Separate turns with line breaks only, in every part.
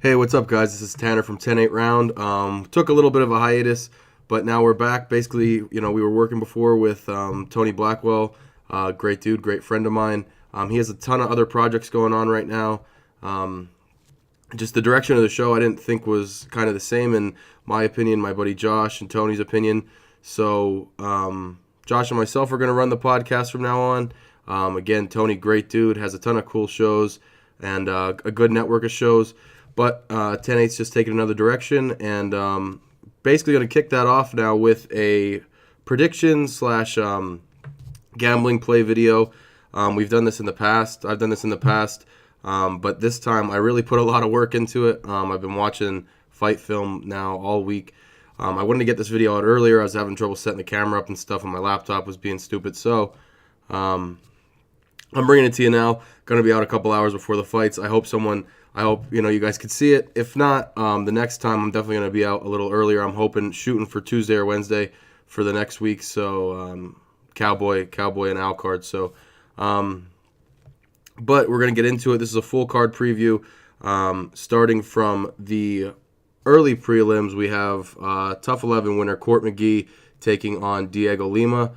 Hey, what's up, guys? This is Tanner from 10-8 Round. Took a little bit of a hiatus, but now we're back. Basically, we were working before with Tony Blackwell, great dude, great friend of mine. He has a ton of other projects going on right now. Just the direction of the show I didn't think was kind of the same in my opinion, my buddy Josh and Tony's opinion. So Josh and myself are going to run the podcast from now on. Again, Tony, great dude, has a ton of cool shows and a good network of shows. But 10-8's just taking another direction, and basically going to kick that off now with a prediction slash gambling play video. We've done this in the past. I've done this in the past, but this time I really put a lot of work into it. I've been watching fight film now all week. I wanted to get this video out earlier. I was having trouble setting the camera up and stuff, and my laptop was being stupid. So I'm bringing it to you now. Going to be out a couple hours before the fights. I hope you guys could see it. If not, the next time I'm definitely going to be out a little earlier. I'm shooting for Tuesday or Wednesday for the next week. So Cowboy and Al card. So, but we're going to get into it. This is a full card preview. Starting from the early prelims, we have Tough 11 winner Court McGee taking on Diego Lima.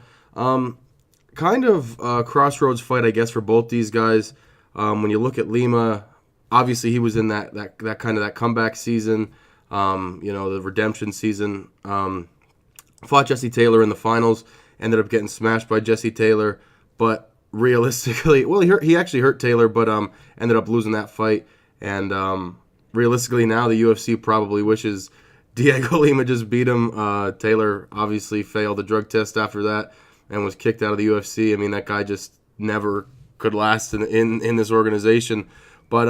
Kind of crossroads fight, I guess, for both these guys. When you look at Lima, obviously he was in that kind of that comeback season, the redemption season. Fought Jesse Taylor in the finals, ended up getting smashed by Jesse Taylor, but realistically, well, he actually hurt Taylor, but ended up losing that fight. And realistically now the UFC probably wishes Diego Lima just beat him. Taylor obviously failed the drug test after that and was kicked out of the UFC. I mean, that guy just never could last in this organization. But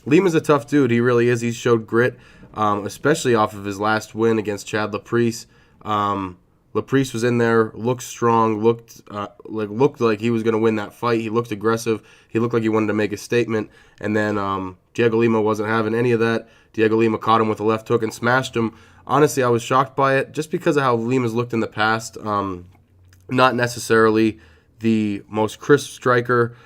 Lima's a tough dude. He really is. He showed grit, especially off of his last win against Chad Laprise. Laprise was in there, looked strong, looked like he was going to win that fight. He looked aggressive. He looked like he wanted to make a statement. And then Diego Lima wasn't having any of that. Diego Lima caught him with a left hook and smashed him. Honestly, I was shocked by it just because of how Lima's looked in the past. Not necessarily the most crisp striker.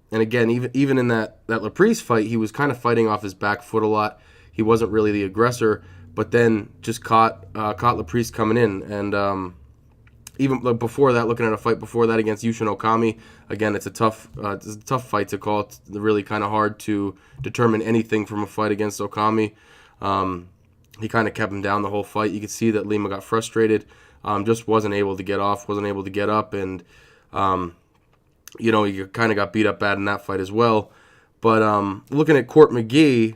And again, even in that Laprise fight, he was kind of fighting off his back foot a lot. He wasn't really the aggressor, but then just caught Laprise coming in. And even before that, looking at a fight before that against Yushin Okami, again, it's a tough fight to call. It's really kind of hard to determine anything from a fight against Okami. He kind of kept him down the whole fight. You could see that Lima got frustrated. Just wasn't able to get off, wasn't able to get up, and he kind of got beat up bad in that fight as well. But looking at Court McGee,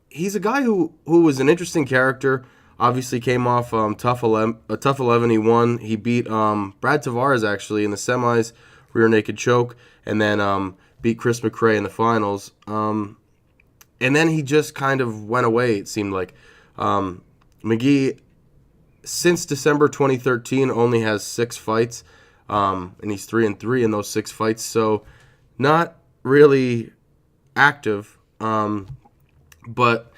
he's a guy who was an interesting character. Obviously came off Tough 11. He won. He beat Brad Tavares actually in the semis, rear naked choke, and then beat Chris McRae in the finals. And then he just kind of went away, it seemed like. McGee, since December 2013, only has 6 fights. And he's 3-3 in those 6 fights, so not really active. But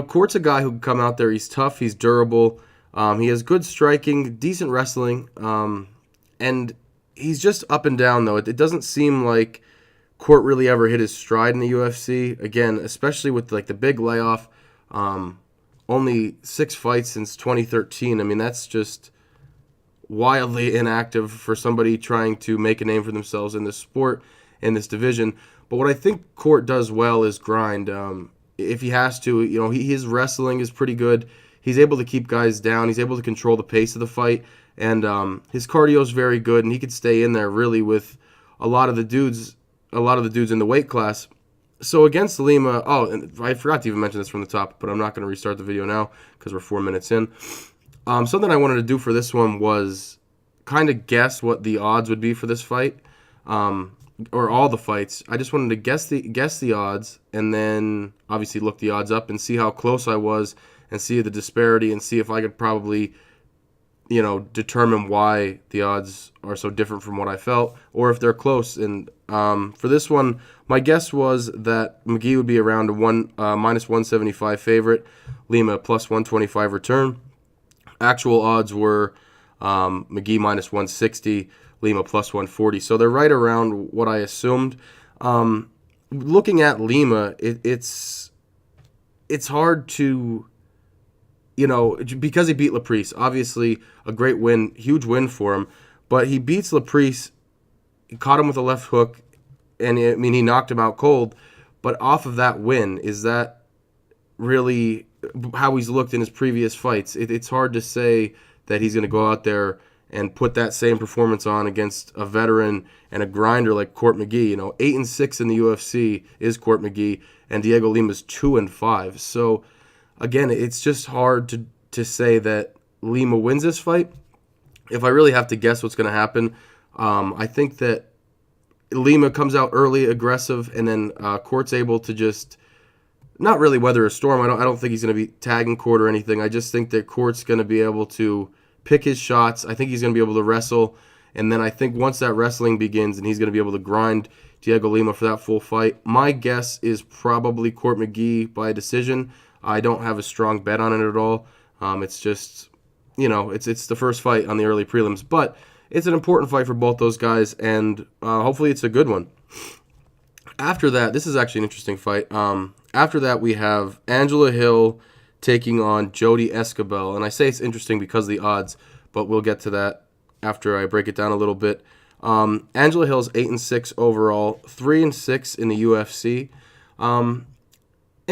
Court's a guy who can come out there. He's tough. He's durable. He has good striking, decent wrestling, and he's just up and down. Though it doesn't seem like Court really ever hit his stride in the UFC. Again, especially with the big layoff. Only 6 fights since 2013. I mean, that's just wildly inactive for somebody trying to make a name for themselves in this sport, in this division. But what I think Court does well is grind. If he has to, his wrestling is pretty good. He's able to keep guys down. He's able to control the pace of the fight, and his cardio is very good. And he could stay in there really with a lot of the dudes in the weight class. So against Lima, and I forgot to even mention this from the top, but I'm not going to restart the video now because we're 4 minutes in. Something I wanted to do for this one was kind of guess what the odds would be for this fight, or all the fights. I just wanted to guess the odds, and then obviously look the odds up and see how close I was, and see the disparity, and see if I could probably, determine why the odds are so different from what I felt, or if they're close. And for this one, my guess was that McGee would be around a minus 175 favorite, Lima plus 125 return. Actual odds were McGee minus 160, Lima plus 140. So they're right around what I assumed. looking at Lima, it's hard to, because he beat Laprise. Obviously, a great win, huge win for him. But he beats Laprise, he caught him with a left hook, and he knocked him out cold. But off of that win, is that really how he's looked in his previous fights? It's hard to say that he's going to go out there and put that same performance on against a veteran and a grinder like Court McGee. 8-6 in the UFC is Court McGee, and Diego Lima's 2-5. So again, it's just hard to say that Lima wins this fight. If I really have to guess what's going to happen, I think that Lima comes out early, aggressive, and then Court's able to just not really weather a storm. I don't think he's going to be tagging Court or anything. I just think that Court's going to be able to pick his shots. I think he's going to be able to wrestle, and then I think once that wrestling begins, and he's going to be able to grind Diego Lima for that full fight. My guess is probably Court McGee by decision. I don't have a strong bet on it at all. It's just, it's the first fight on the early prelims, but it's an important fight for both those guys, and hopefully it's a good one. After that, this is actually an interesting fight. After that, we have Angela Hill taking on Jodie Esquibel, and I say it's interesting because of the odds, but we'll get to that after I break it down a little bit. Angela Hill's 8-6 overall, 3-6 in the UFC, and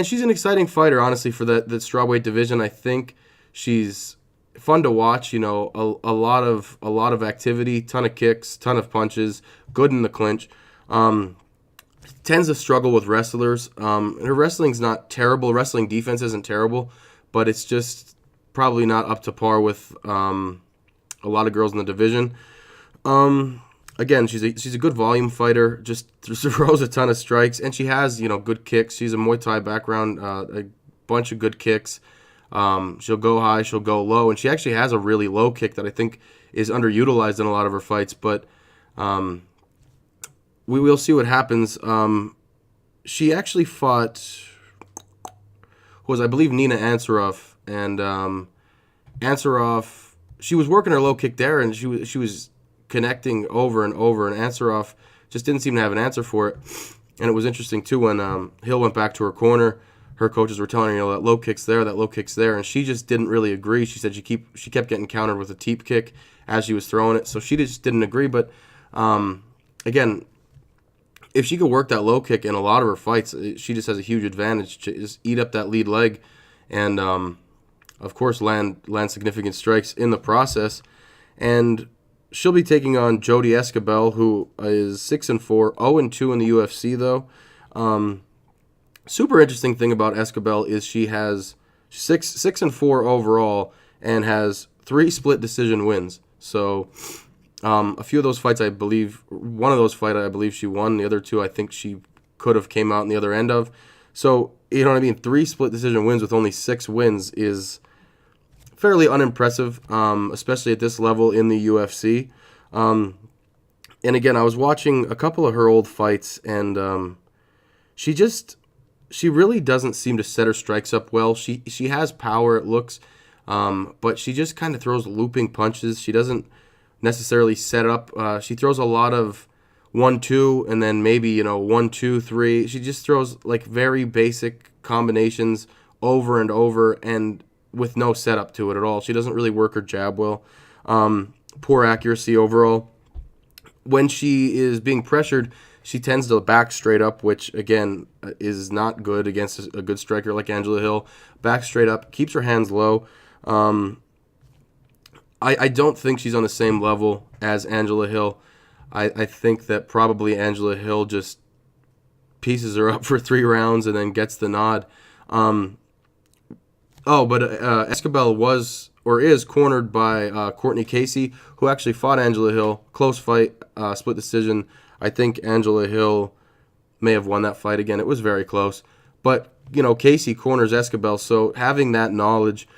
she's an exciting fighter, honestly, for the strawweight division. I think she's fun to watch. A lot of activity, ton of kicks, ton of punches, good in the clinch. Tends to struggle with wrestlers. Her wrestling's not terrible. Wrestling defense isn't terrible, but it's just probably not up to par with a lot of girls in the division. Again, she's a good volume fighter. Just throws a ton of strikes, and she has good kicks. She's a Muay Thai background, a bunch of good kicks. She'll go high, she'll go low, and she actually has a really low kick that I think is underutilized in a lot of her fights. But we will see what happens. She actually fought, I believe, Nina Ansaroff, and Ansaroff, she was working her low kick there, and she was connecting over and over, and Ansaroff just didn't seem to have an answer for it. And it was interesting too when Hill went back to her corner. Her coaches were telling her, that low kick's there, and she just didn't really agree. She said she kept getting countered with a teep kick as she was throwing it, so she just didn't agree. But again, if she could work that low kick in a lot of her fights, she just has a huge advantage to just eat up that lead leg, and of course land significant strikes in the process. And she'll be taking on Jodie Esquibel, who is 6-4, 0-2 in the UFC though. Super interesting thing about Esquibel is she has 6-4 overall and has 3 split decision wins. So a few of those fights, I believe, one of those fights I believe she won. The other 2 I think she could have came out in the other end of. So, 3 split decision wins with only 6 wins is fairly unimpressive, especially at this level in the UFC. And again, I was watching a couple of her old fights, and she really doesn't seem to set her strikes up well. She has power, it looks, but she just kind of throws looping punches. She doesn't necessarily set up. She throws a lot of 1-2 and then maybe 1-2-3. She just throws like very basic combinations over and over and with no setup to it at all. She doesn't really work her jab well. Poor accuracy overall. When she is being pressured, she tends to back straight up, which again is not good against a good striker like Angela Hill. Back straight up, keeps her hands low. I don't think she's on the same level as Angela Hill. I think that probably Angela Hill just pieces her up for 3 rounds and then gets the nod. Esquibel was or is cornered by Courtney Casey, who actually fought Angela Hill. Close fight, split decision. I think Angela Hill may have won that fight again. It was very close. But, Casey corners Esquibel, so having that knowledge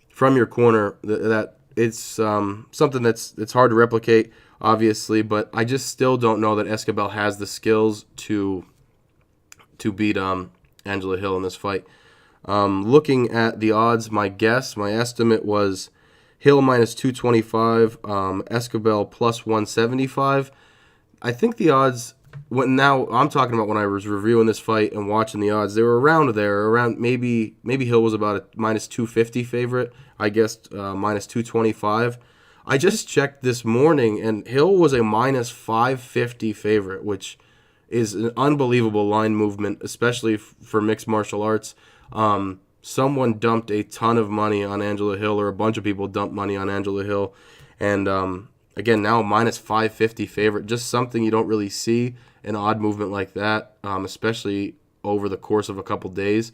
from your corner, that it's something that's hard to replicate, obviously, but I just still don't know that Esquibel has the skills to beat Angela Hill in this fight. Looking at the odds, my estimate was Hill minus 225, Esquibel plus 175. I think the odds now I'm talking about when I was reviewing this fight and watching the odds, they were around there, around maybe Hill was about a minus 250 favorite. I guess minus 225. I just checked this morning, and Hill was a minus 550 favorite, which is an unbelievable line movement, especially for mixed martial arts. Someone dumped a ton of money on Angela Hill, or a bunch of people dumped money on Angela Hill, and again, now minus 550 favorite, just something you don't really see, an odd movement like that, especially over the course of a couple days.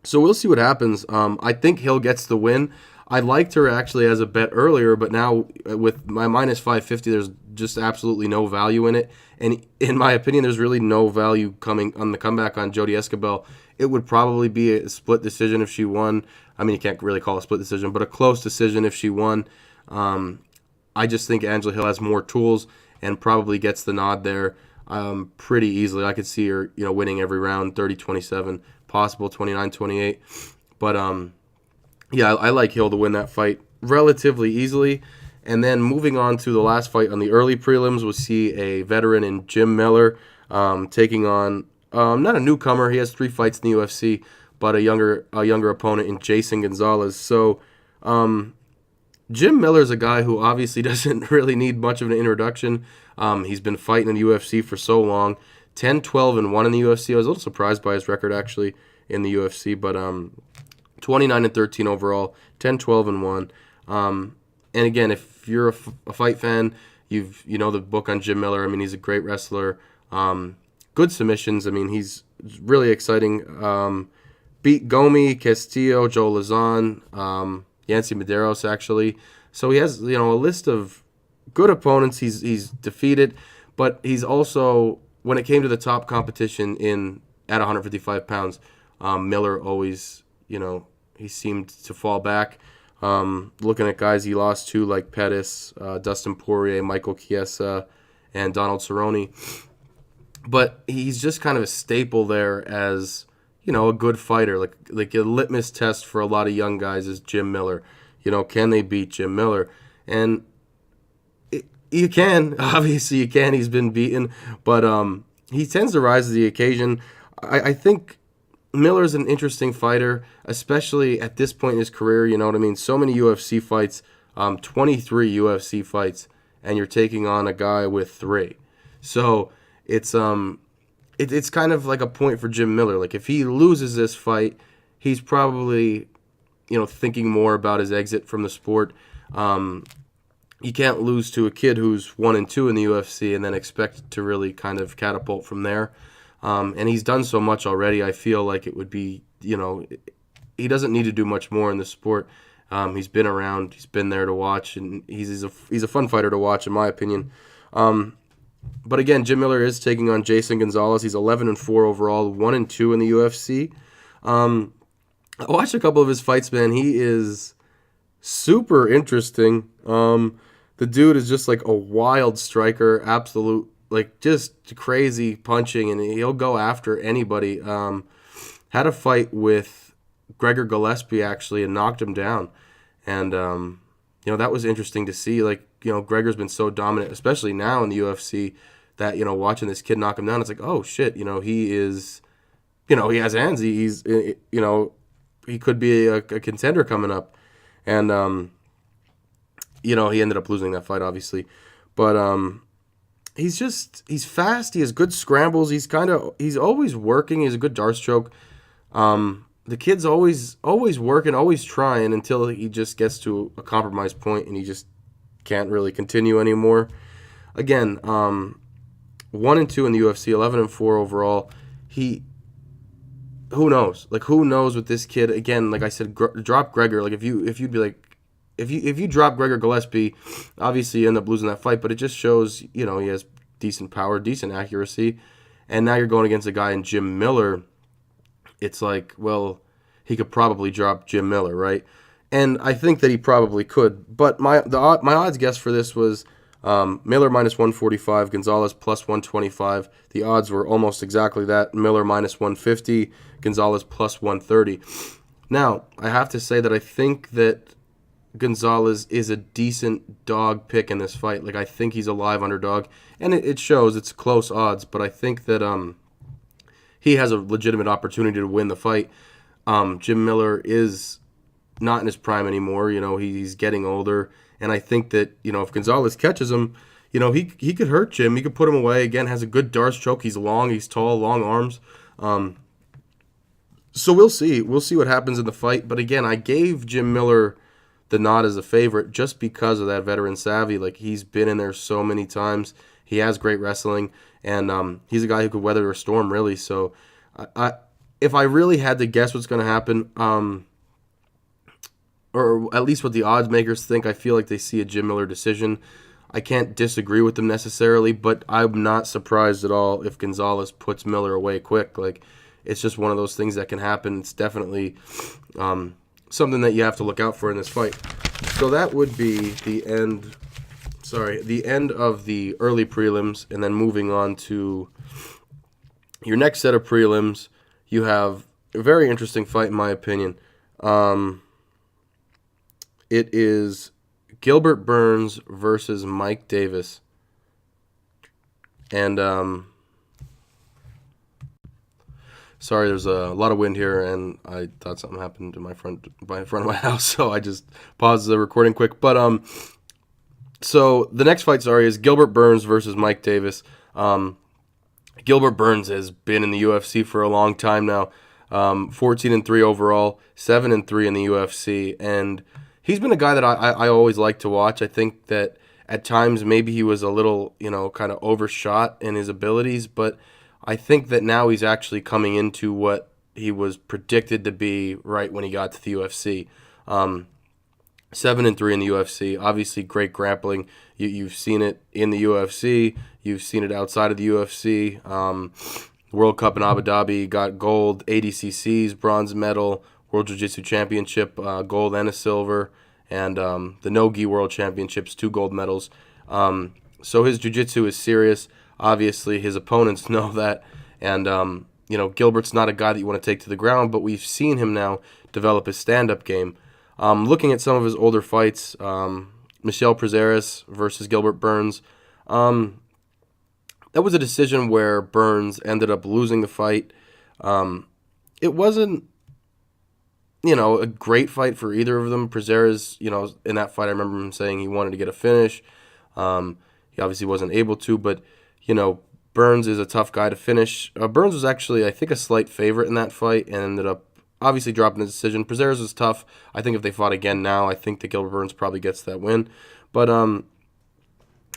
So we'll see what happens. I think Hill gets the win. I liked her actually as a bet earlier, but now with my minus 550, there's just absolutely no value in it. And in my opinion, there's really no value coming on the comeback on Jodie Esquibel. It would probably be a split decision if she won. I mean, you can't really call it a split decision, but a close decision if she won. I just think Angela Hill has more tools and probably gets the nod there pretty easily. I could see her, winning every round, 30-27, possible 29-28. But yeah, I like Hill to win that fight relatively easily. And then moving on to the last fight on the early prelims, we'll see a veteran in Jim Miller taking on not a newcomer. He has 3 fights in the UFC, but a younger opponent in Jason Gonzalez. So Jim Miller's a guy who obviously doesn't really need much of an introduction. He's been fighting in the UFC for so long. 10-12-1 in the UFC. I was a little surprised by his record actually in the UFC, but 29-13 overall, 10-12-1. And again, if you're a fight fan, you know the book on Jim Miller. I mean, he's a great wrestler. Good submissions. I mean, he's really exciting. Beat Gomi, Castillo, Joe Lazan, Yancy Medeiros actually. So he has a list of good opponents he's defeated, but he's also, when it came to the top competition at 155 pounds, Miller always, he seemed to fall back. Looking at guys he lost to like Pettis, Dustin Poirier, Michael Chiesa, and Donald Cerrone. But he's just kind of a staple there as, a good fighter. Like a litmus test for a lot of young guys is Jim Miller. Can they beat Jim Miller? And you can. Obviously you can. He's been beaten. But he tends to rise to the occasion. I think Miller's an interesting fighter, especially at this point in his career. You know what I mean? So many UFC fights, 23 UFC fights, and you're taking on a guy with 3. So it's kind of like a point for Jim Miller. Like if he loses this fight, he's probably thinking more about his exit from the sport. You can't lose to a kid who's 1-2 in the UFC and then expect to really kind of catapult from there. And he's done so much already. I feel like it would be, he doesn't need to do much more in the sport. He's been around, he's been there to watch, and he's a fun fighter to watch, in my opinion. But again, Jim Miller is taking on Jason Gonzalez. He's 11-4 overall, 1-2 in the UFC. I watched a couple of his fights, man. He is super interesting. The dude is just like a wild striker, absolute, like just crazy punching, and he'll go after anybody. Had a fight with Gregor Gillespie actually and knocked him down, and that was interesting to see. Like Gregor's been so dominant, especially now in the UFC, that watching this kid knock him down, it's like, oh shit, he is, he has hands. He's he could be a contender coming up, and he ended up losing that fight obviously, but he's fast. He has good scrambles. He's always working. He has a good dart stroke. The kid's always working, always trying until he just gets to a compromised point and he just can't really continue anymore. Again, 1-2 in the UFC, 11-4 overall. Who knows? Like, who knows with this kid? Again, like I said, drop Gregor. Like if you'd be like, if you drop Gregor Gillespie, obviously you end up losing that fight. But it just shows, he has decent power, decent accuracy, and now you're going against a guy in Jim Miller. It's like, well, he could probably drop Jim Miller, right? And I think that he probably could. But my odds guess for this was Miller minus 145, Gonzalez plus 125. The odds were almost exactly that. Miller minus 150, Gonzalez plus 130. Now, I have to say that I think that Gonzalez is a decent dog pick in this fight. Like, I think he's a live underdog, and it shows. It's close odds, but I think that he has a legitimate opportunity to win the fight. Jim Miller is not in his prime anymore. He's getting older, and I think that if Gonzalez catches him, he could hurt Jim. He could put him away. Again, has a good Darce choke. He's long. He's tall. Long arms. So we'll see. We'll see what happens in the fight. But again, I gave Jim Miller the nod as a favorite just because of that veteran savvy. Like, he's been in there so many times. He has great wrestling, and he's a guy who could weather a storm, really. So, if I really had to guess what's going to happen, or at least what the odds makers think, I feel like they see a Jim Miller decision. I can't disagree with them necessarily, but I'm not surprised at all if Gonzalez puts Miller away quick. Like, it's just one of those things that can happen. It's definitely something that you have to look out for in this fight. So that would be the end. The end of the early prelims, and then moving on to your next set of prelims. You have a very interesting fight, in my opinion. It is Gilbert Burns versus Mike Davis. And sorry, there's a lot of wind here, and I thought something happened in front of my house, so I just paused the recording quick. But so the next fight, is Gilbert Burns versus Mike Davis. Gilbert Burns has been in the UFC for a long time now. 14-3 overall, 7-3 in the UFC, and he's been a guy that I always like to watch. I think that at times maybe he was a little, kind of overshot in his abilities, but I think that now he's actually coming into what he was predicted to be right when he got to the UFC. 7-3 in the UFC. Obviously, great grappling. You've seen it in the UFC. You've seen it outside of the UFC. World Cup in Abu Dhabi, got gold, ADCC's bronze medal, World Jiu-Jitsu Championship, gold and a silver, and the No-Gi World Championships, 2 gold medals. So his jiu-jitsu is serious. Obviously, his opponents know that. And, Gilbert's not a guy that you want to take to the ground, but we've seen him now develop his stand-up game. Looking at some of his older fights, Michel Prazeres versus Gilbert Burns, that was a decision where Burns ended up losing the fight. It wasn't, a great fight for either of them. Prazeres, in that fight, I remember him saying he wanted to get a finish. He obviously wasn't able to, but, Burns is a tough guy to finish. Burns was actually, I think, a slight favorite in that fight and ended up obviously dropping the decision. Prazeres was tough. I think if they fought again now, I think that Gilbert Burns probably gets that win. But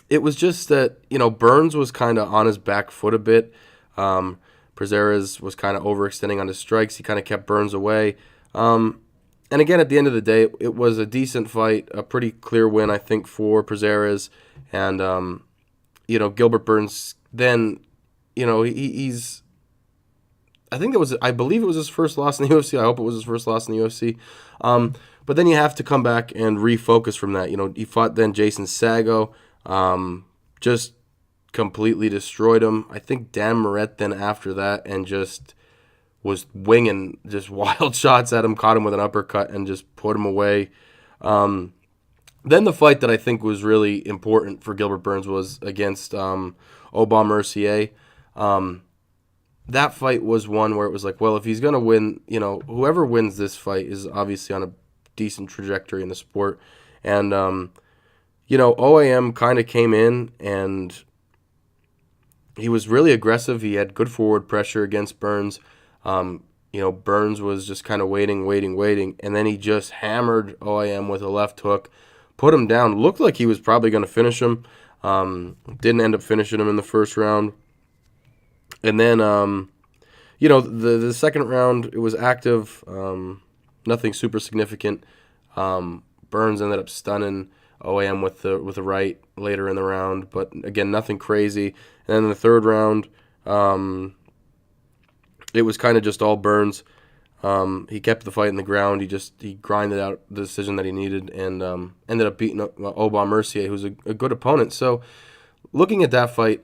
it was just that, Burns was kind of on his back foot a bit. Prazeres was kind of overextending on his strikes. He kind of kept Burns away. And again, at the end of the day, it was a decent fight, a pretty clear win, I think, for Prazeres. And, Gilbert Burns then, he's... I believe it was his first loss in the UFC. I hope it was his first loss in the UFC. But then you have to come back and refocus from that. He fought then Jason Sago, just completely destroyed him. I think Dan Moret then after that and just was winging just wild shots at him, caught him with an uppercut and just put him away. Then the fight that I think was really important for Gilbert Burns was against Aubin Mercier. That fight was one where it was like, well, if he's going to win, whoever wins this fight is obviously on a decent trajectory in the sport. And, OAM kind of came in and he was really aggressive. He had good forward pressure against Burns. Burns was just kind of waiting. And then he just hammered OAM with a left hook, put him down. Looked like he was probably going to finish him. Didn't end up finishing him in the first round. And then, the second round, it was active, nothing super significant. Burns ended up stunning OAM with the right later in the round, but again, nothing crazy. And then in the third round, it was kind of just all Burns. He kept the fight in the ground. He grinded out the decision that he needed and ended up beating Aubin Mercier, who's a good opponent. So looking at that fight,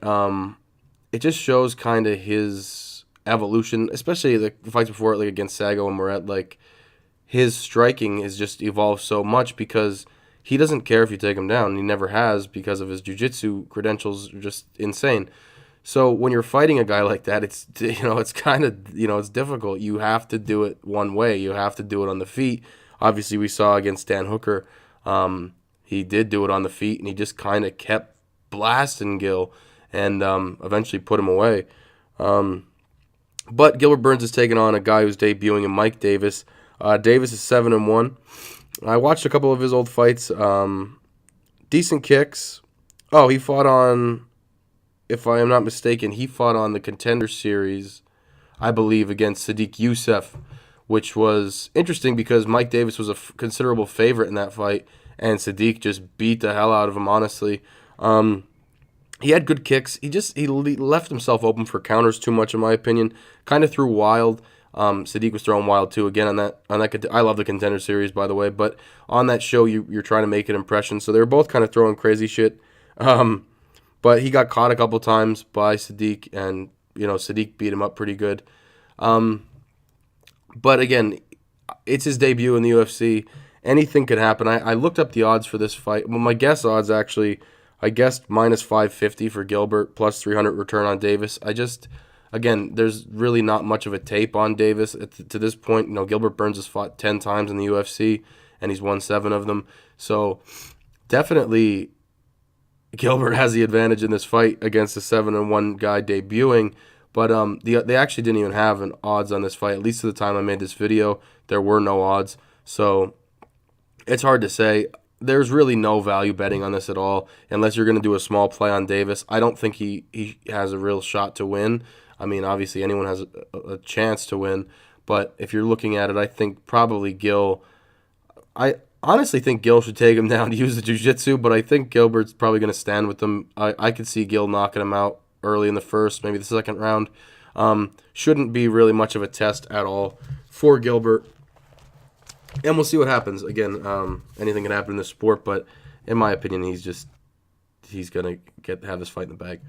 it just shows kind of his evolution, especially the fights before it, like against Sago and Moret. Like his striking has just evolved so much because he doesn't care if you take him down. He never has because of his jiu-jitsu credentials are just insane. So when you're fighting a guy like that, it's kind of, it's difficult. You have to do it one way. You have to do it on the feet. Obviously, we saw against Dan Hooker, he did do it on the feet, and he just kind of kept blasting Gil and eventually put him away. But Gilbert Burns is taking on a guy who's debuting in Mike Davis. Davis is 7-1. I watched a couple of his old fights. Decent kicks. Oh, he fought on, if I am not mistaken, he fought on the Contender Series, I believe, against Sadiq Youssef, which was interesting because Mike Davis was a considerable favorite in that fight, and Sadiq just beat the hell out of him, honestly. He had good kicks. He left himself open for counters too much, in my opinion. Kind of threw wild. Sadiq was throwing wild too. Again, on that, I love the Contender Series, by the way. But on that show, you're trying to make an impression. So they were both kind of throwing crazy shit. But he got caught a couple times by Sadiq, and Sadiq beat him up pretty good. But again, it's his debut in the UFC. Anything could happen. I looked up the odds for this fight. Well, my guess odds actually, I guessed minus 550 for Gilbert, plus 300 return on Davis. Again, there's really not much of a tape on Davis to this point. Gilbert Burns has fought 10 times in the UFC, and he's won 7 of them. So definitely Gilbert has the advantage in this fight against a 7-1 guy debuting. But they actually didn't even have an odds on this fight. At least at the time I made this video, there were no odds. So it's hard to say. There's really no value betting on this at all unless you're going to do a small play on Davis. I don't think he has a real shot to win. I mean, obviously anyone has a chance to win. But if you're looking at it, I think probably Gil. I honestly think Gil should take him down to use the jiu-jitsu, but I think Gilbert's probably going to stand with him. I could see Gil knocking him out early in the first, maybe the second round. Shouldn't be really much of a test at all for Gilbert. And we'll see what happens. Again, anything can happen in this sport, but in my opinion, he's going to have this fight in the bag.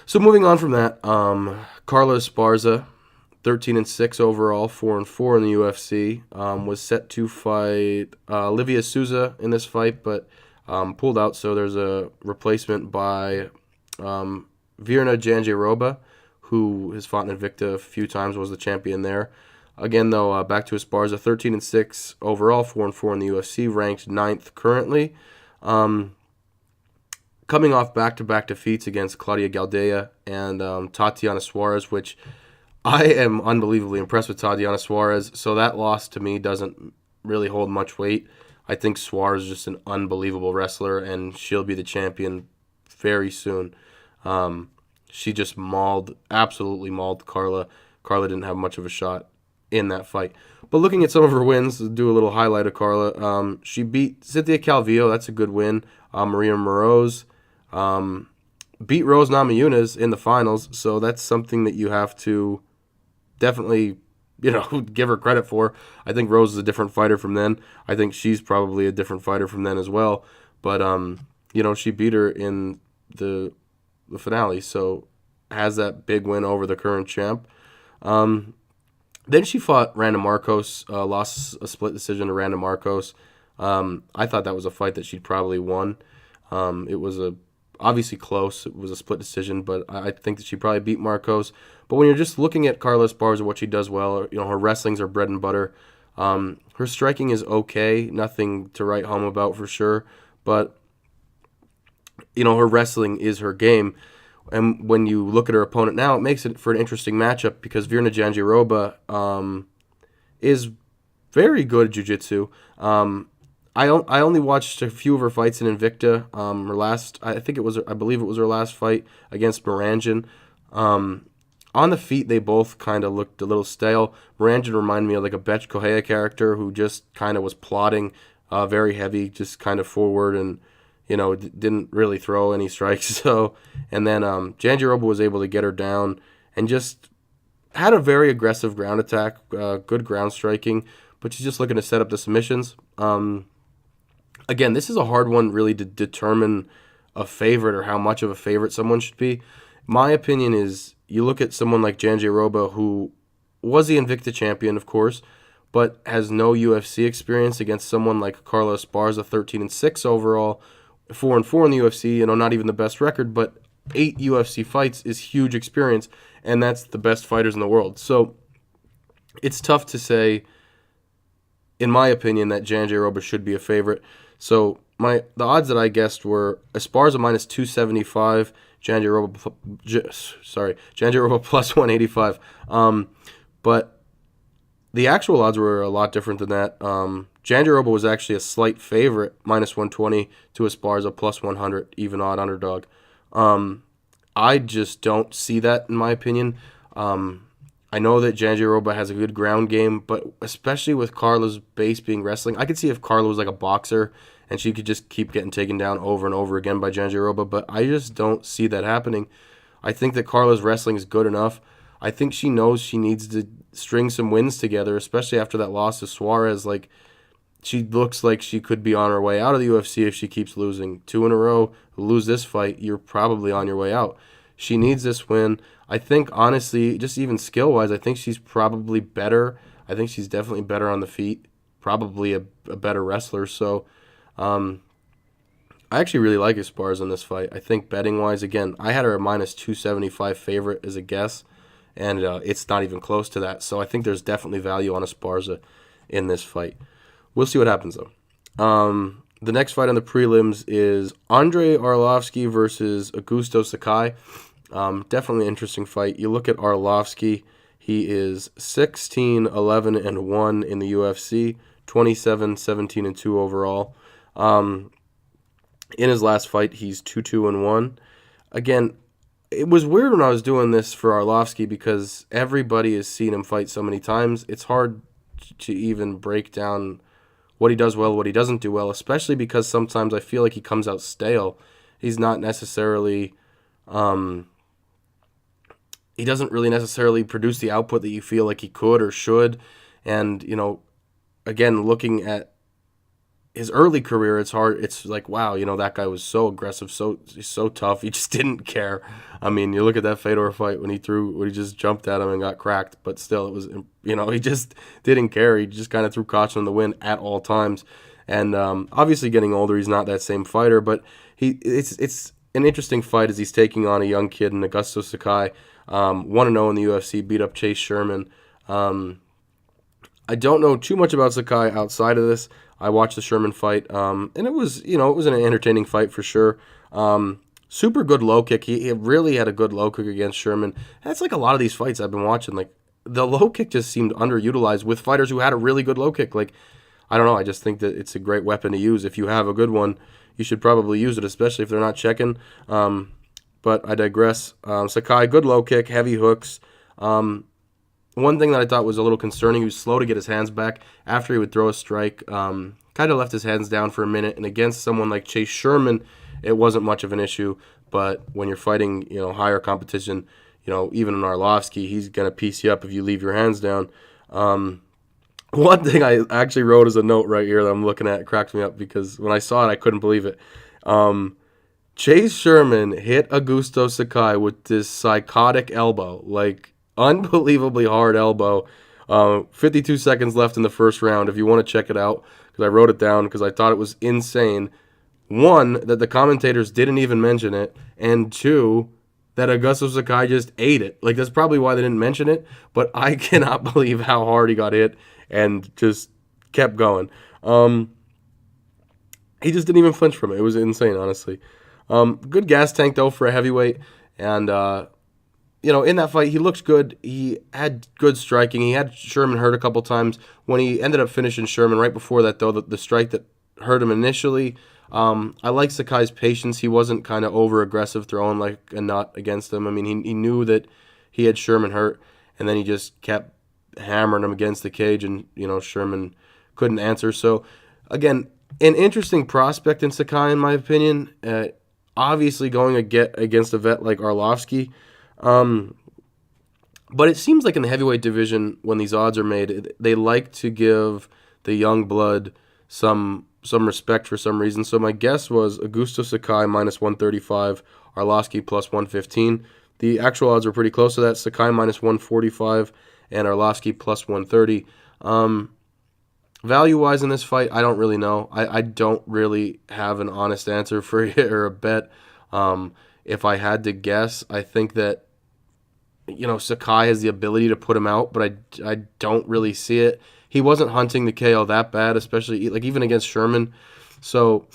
So moving on from that, Carla Esparza, 13-6 overall, 4-4 in the UFC, was set to fight Livia Souza in this fight, but pulled out. So there's a replacement by Virna Jandiroba, who has fought in Invicta a few times, was the champion there. Again, though, back to Esparza, 13-6 overall, 4-4 in the UFC, ranked 9th currently. Coming off back-to-back defeats against Claudia Galdea and Tatiana Suarez, which I am unbelievably impressed with Tatiana Suarez. So that loss to me doesn't really hold much weight. I think Suarez is just an unbelievable wrestler, and she'll be the champion very soon. She just absolutely mauled Carla. Carla didn't have much of a shot in that fight. But looking at some of her wins, do a little highlight of Carla. She beat Cynthia Calvillo. That's a good win. Maria Moroz beat Rose Namajunas in the finals. So that's something that you have to definitely, give her credit for. I think Rose is a different fighter from then. I think she's probably a different fighter from then as well. But, she beat her in the finale. So has that big win over the current champ. Then she fought Randa Marcos, lost a split decision to Randa Marcos. I thought that was a fight that she'd probably won. It was obviously close. It was a split decision, but I think that she probably beat Marcos. But when you're just looking at Carla Esparza, what she does well, her wrestling's her bread and butter. Her striking is okay, nothing to write home about for sure. But her wrestling is her game. And when you look at her opponent now, it makes it for an interesting matchup because Virna Jandiroba is very good at jiu-jitsu. I only watched a few of her fights in Invicta. Her last, I believe it was her last fight against Moranjan. On the feet, they both kind of looked a little stale. Moranjan reminded me of like a Betch Correia character who just kind of was plodding, very heavy, just kind of forward and didn't really throw any strikes. So, and then Jandiroba was able to get her down and just had a very aggressive ground attack, good ground striking, but she's just looking to set up the submissions. Again, this is a hard one really to determine a favorite or how much of a favorite someone should be. My opinion is you look at someone like Jandiroba, who was the Invicta champion, of course, but has no UFC experience against someone like Carlos Esparza, 13-6 overall, 4-4 in the UFC. Not even the best record, but 8 UFC fights is huge experience, and that's the best fighters in the world. So it's tough to say, in my opinion, that Jacare Roba should be a favorite. So the odds that I guessed were Esparza minus 275, Jacare Roba plus 185. But the actual odds were a lot different than that. Jacare Roba was actually a slight favorite, minus 120 to Esparza, plus 100, even odd underdog. I just don't see that, in my opinion. I know that Jacare Roba has a good ground game, but especially with Carla's base being wrestling, I could see if Carla was like a boxer and she could just keep getting taken down over and over again by Jacare Roba, but I just don't see that happening. I think that Carla's wrestling is good enough. I think she knows she needs to string some wins together, especially after that loss to Suarez. Like, she looks like she could be on her way out of the UFC if she keeps losing 2 in a row. Lose this fight, you're probably on your way out. She needs this win. I think, honestly, just even skill-wise, I think she's probably better. I think she's definitely better on the feet, probably a better wrestler. So I actually really like Esparza in this fight. I think betting-wise, again, I had her a minus 275 favorite as a guess, and it's not even close to that. So I think there's definitely value on Esparza in this fight. We'll see what happens, though. The next fight on the prelims is Andrei Arlovsky versus Augusto Sakai. Definitely an interesting fight. You look at Arlovsky, he is 16-11-1 in the UFC, 27-17-2 overall. In his last fight, he's 2-2-1. Again, it was weird when I was doing this for Arlovsky because everybody has seen him fight so many times. It's hard to even break down what he does well, what he doesn't do well, especially because sometimes I feel like he comes out stale. He's not necessarily, he doesn't really necessarily produce the output that you feel like he could or should. And, again, looking at his early career, it's hard. It's like, wow, that guy was so aggressive, so tough. He just didn't care. I mean, you look at that Fedor fight when he just jumped at him and got cracked, but still, it was, he just didn't care. He just kind of threw caution in the wind at all times. And obviously, getting older, he's not that same fighter, but it's an interesting fight as he's taking on a young kid in Augusto Sakai, 1-0 in the UFC, beat up Chase Sherman. I don't know too much about Sakai outside of this. I watched the Sherman fight, and it was an entertaining fight for sure. Super good low kick. He really had a good low kick against Sherman. That's like a lot of these fights I've been watching. Like, the low kick just seemed underutilized with fighters who had a really good low kick. Like, I don't know. I just think that it's a great weapon to use. If you have a good one, you should probably use it, especially if they're not checking. But I digress. Sakai, good low kick, heavy hooks. One thing that I thought was a little concerning, he was slow to get his hands back after he would throw a strike. Kind of left his hands down for a minute. And against someone like Chase Sherman, it wasn't much of an issue. But when you're fighting, higher competition, even in Arlovsky, he's going to piece you up if you leave your hands down. One thing I actually wrote as a note right here that I'm looking at, it cracked me up because when I saw it, I couldn't believe it. Chase Sherman hit Augusto Sakai with this psychotic elbow, like unbelievably hard elbow. 52 seconds left in the first round if you want to check it out, because I wrote it down because I thought it was insane. One, that the commentators didn't even mention it, and two, that Augusto Sakai just ate it. Like, that's probably why they didn't mention it, but I cannot believe how hard he got hit and just kept going. He just didn't even flinch from it. It was insane, honestly. Good gas tank, though, for a heavyweight. And, in that fight, he looked good. He had good striking. He had Sherman hurt a couple times. When he ended up finishing Sherman right before that, though, the strike that hurt him initially, I like Sakai's patience. He wasn't kind of over-aggressive throwing like a nut against him. I mean, he knew that he had Sherman hurt, and then he just kept hammering him against the cage, and, Sherman couldn't answer. So, again, an interesting prospect in Sakai, in my opinion. Obviously going against a vet like Arlovsky. But it seems like in the heavyweight division, when these odds are made, they like to give the young blood some respect for some reason. So my guess was Augusto Sakai minus 135, Arlovsky plus 115. The actual odds were pretty close to that. Sakai minus 145 and Arlovsky plus 130. Value-wise in this fight, I don't really know. I don't really have an honest answer for you or a bet. If I had to guess, I think that, Sakai has the ability to put him out, but I don't really see it. He wasn't hunting the KO that bad, especially like even against Sherman. So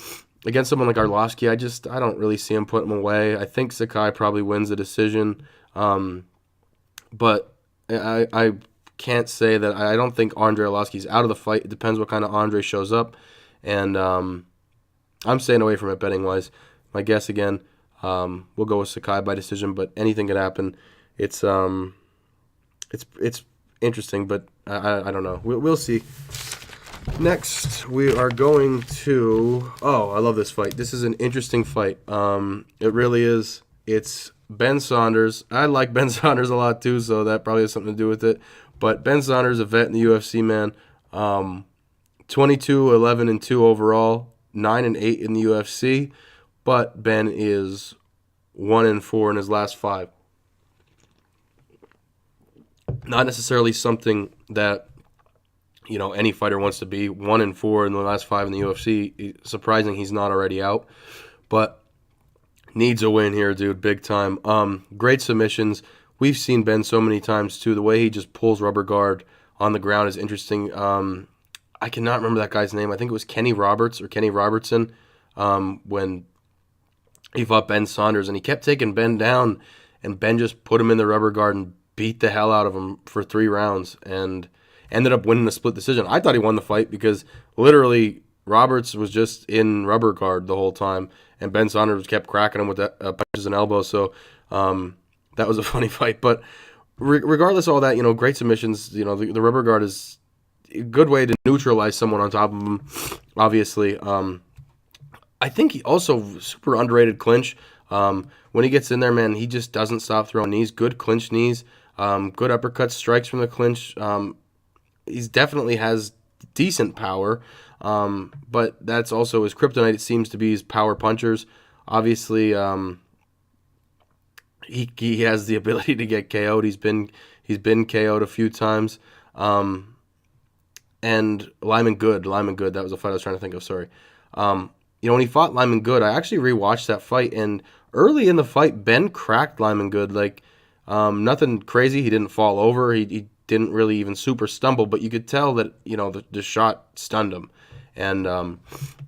against someone like Arlovsky, I don't really see him putting him away. I think Sakai probably wins the decision, but I can't say that. I don't think Andre Arlovsky's out of the fight. It depends what kind of Andre shows up, and I'm staying away from it betting wise. My guess again, we'll go with Sakai by decision, but anything could happen. It's interesting, but I don't know. We'll see. Next, we are going to. Oh, I love this fight. This is an interesting fight. It really is. It's Ben Saunders. I like Ben Saunders a lot too, so that probably has something to do with it. But Ben Saunders, a vet in the UFC, man. 22, 11, and 2 overall, 9 and 8 in the UFC. But Ben is 1 and 4 in his last 5. Not necessarily something that any fighter wants to be. 1 and 4 in the last 5 in the UFC. Surprising he's not already out, but needs a win here, dude, big time. Great submissions. We've seen Ben so many times too. The way he just pulls rubber guard on the ground is interesting. I cannot remember that guy's name. I think it was Kenny Roberts or Kenny Robertson when he fought Ben Saunders, and he kept taking Ben down, and Ben just put him in the rubber guard and beat the hell out of him for 3 rounds and ended up winning the split decision. I thought he won the fight because literally Roberts was just in rubber guard the whole time, and Ben Saunders kept cracking him with punches and elbows. So that was a funny fight. But regardless of all that, great submissions. The rubber guard is a good way to neutralize someone on top of him, obviously. I think he also super underrated clinch. When he gets in there, man, he just doesn't stop throwing knees. Good clinch knees. Good uppercuts, strikes from the clinch. He definitely has decent power, but that's also his kryptonite. It seems to be his power punchers. Obviously, he has the ability to get KO'd. He's been KO'd a few times. And Lyman Good, that was a fight I was trying to think of. Sorry. When he fought Lyman Good, I actually rewatched that fight, and early in the fight, Ben cracked Lyman Good. Nothing crazy. He didn't fall over. He didn't really even super stumble, but you could tell that, the shot stunned him. And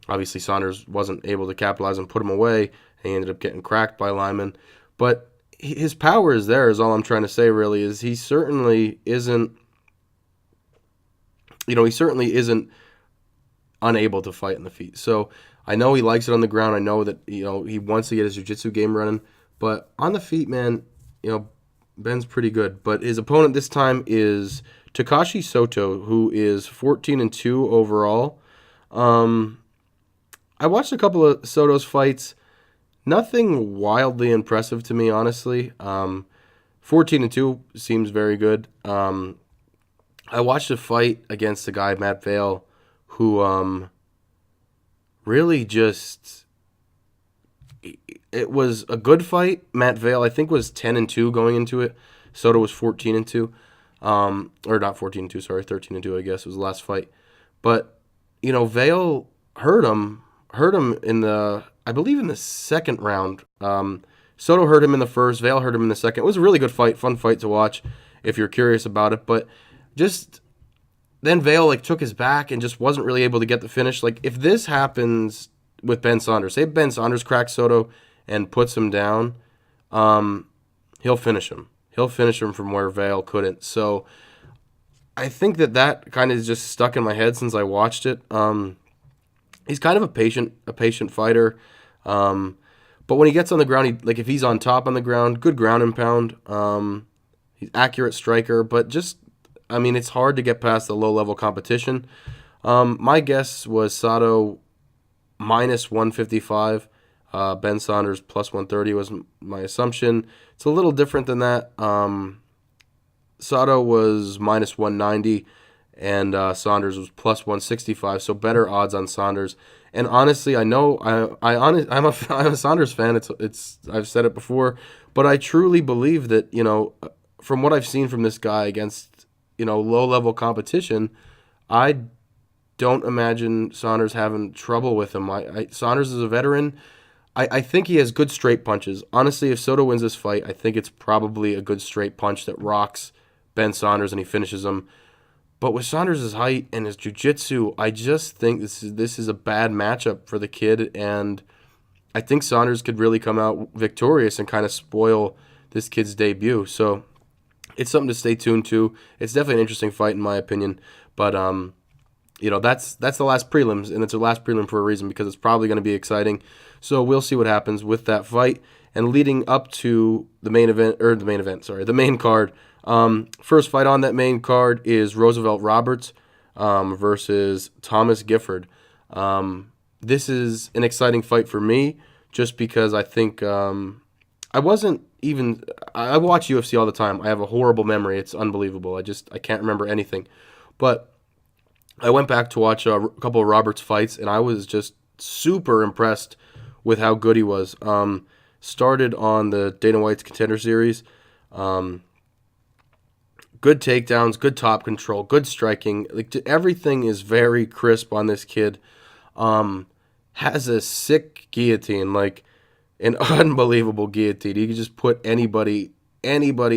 obviously Saunders wasn't able to capitalize and put him away, and he ended up getting cracked by Lyman. But his power is there, is all I'm trying to say, really, is he certainly isn't unable to fight in the feet. So I know he likes it on the ground. I know that, he wants to get his jiu-jitsu game running. But on the feet, man, Ben's pretty good. But his opponent this time is Takashi Soto, who is 14 and 2 overall. I watched a couple of Soto's fights. Nothing wildly impressive to me, honestly. 14 and 2 seems very good. I watched a fight against a guy, Matt Vale, who really just, it was a good fight. Matt Vale, I think, was 10 and 2 going into it. Soto was 14 and 2. Or not 14 and 2, sorry, 13 and 2, I guess was the last fight. But, Vale hurt him in I believe in the second round. Soto hurt him in the first, Vale hurt him in the second. It was a really good fight, fun fight to watch if you're curious about it. But just then Vale took his back and just wasn't really able to get the finish. If this happens with Ben Saunders, say Ben Saunders cracks Soto and puts him down, he'll finish him. He'll finish him from where Vale couldn't. So I think that kind of is just stuck in my head since I watched it. He's kind of a patient fighter. But when he gets on the ground, if he's on top on the ground, good ground and pound. He's accurate striker, but just, it's hard to get past the low-level competition. My guess was Sato minus 155. Ben Saunders plus 130 was my assumption. It's a little different than that. Sato was minus 190, and Saunders was plus 165, so better odds on Saunders. And honestly, I know I'm a Saunders fan. It's I've said it before, but I truly believe that from what I've seen from this guy against low level competition, I don't imagine Saunders having trouble with him. Saunders is a veteran. I think he has good straight punches. Honestly, if Soto wins this fight, I think it's probably a good straight punch that rocks Ben Saunders and he finishes him. But with Saunders' height and his jiu-jitsu, I just think this is a bad matchup for the kid, and I think Saunders could really come out victorious and kind of spoil this kid's debut. So it's something to stay tuned to. It's definitely an interesting fight in my opinion, but that's the last prelims, and it's the last prelim for a reason because it's probably going to be exciting. So we'll see what happens with that fight. And leading up to the main card. First fight on that main card is Roosevelt Roberts versus Thomas Gifford. This is an exciting fight for me just because I think I watch UFC all the time. I have a horrible memory. It's unbelievable. I can't remember anything. But I went back to watch a couple of Roberts fights, and I was just super impressed with how good he was. Started on the Dana White's Contender Series. Good takedowns, good top control, good striking. Everything is very crisp on this kid. Has a sick guillotine, like an unbelievable guillotine. He could just put anybody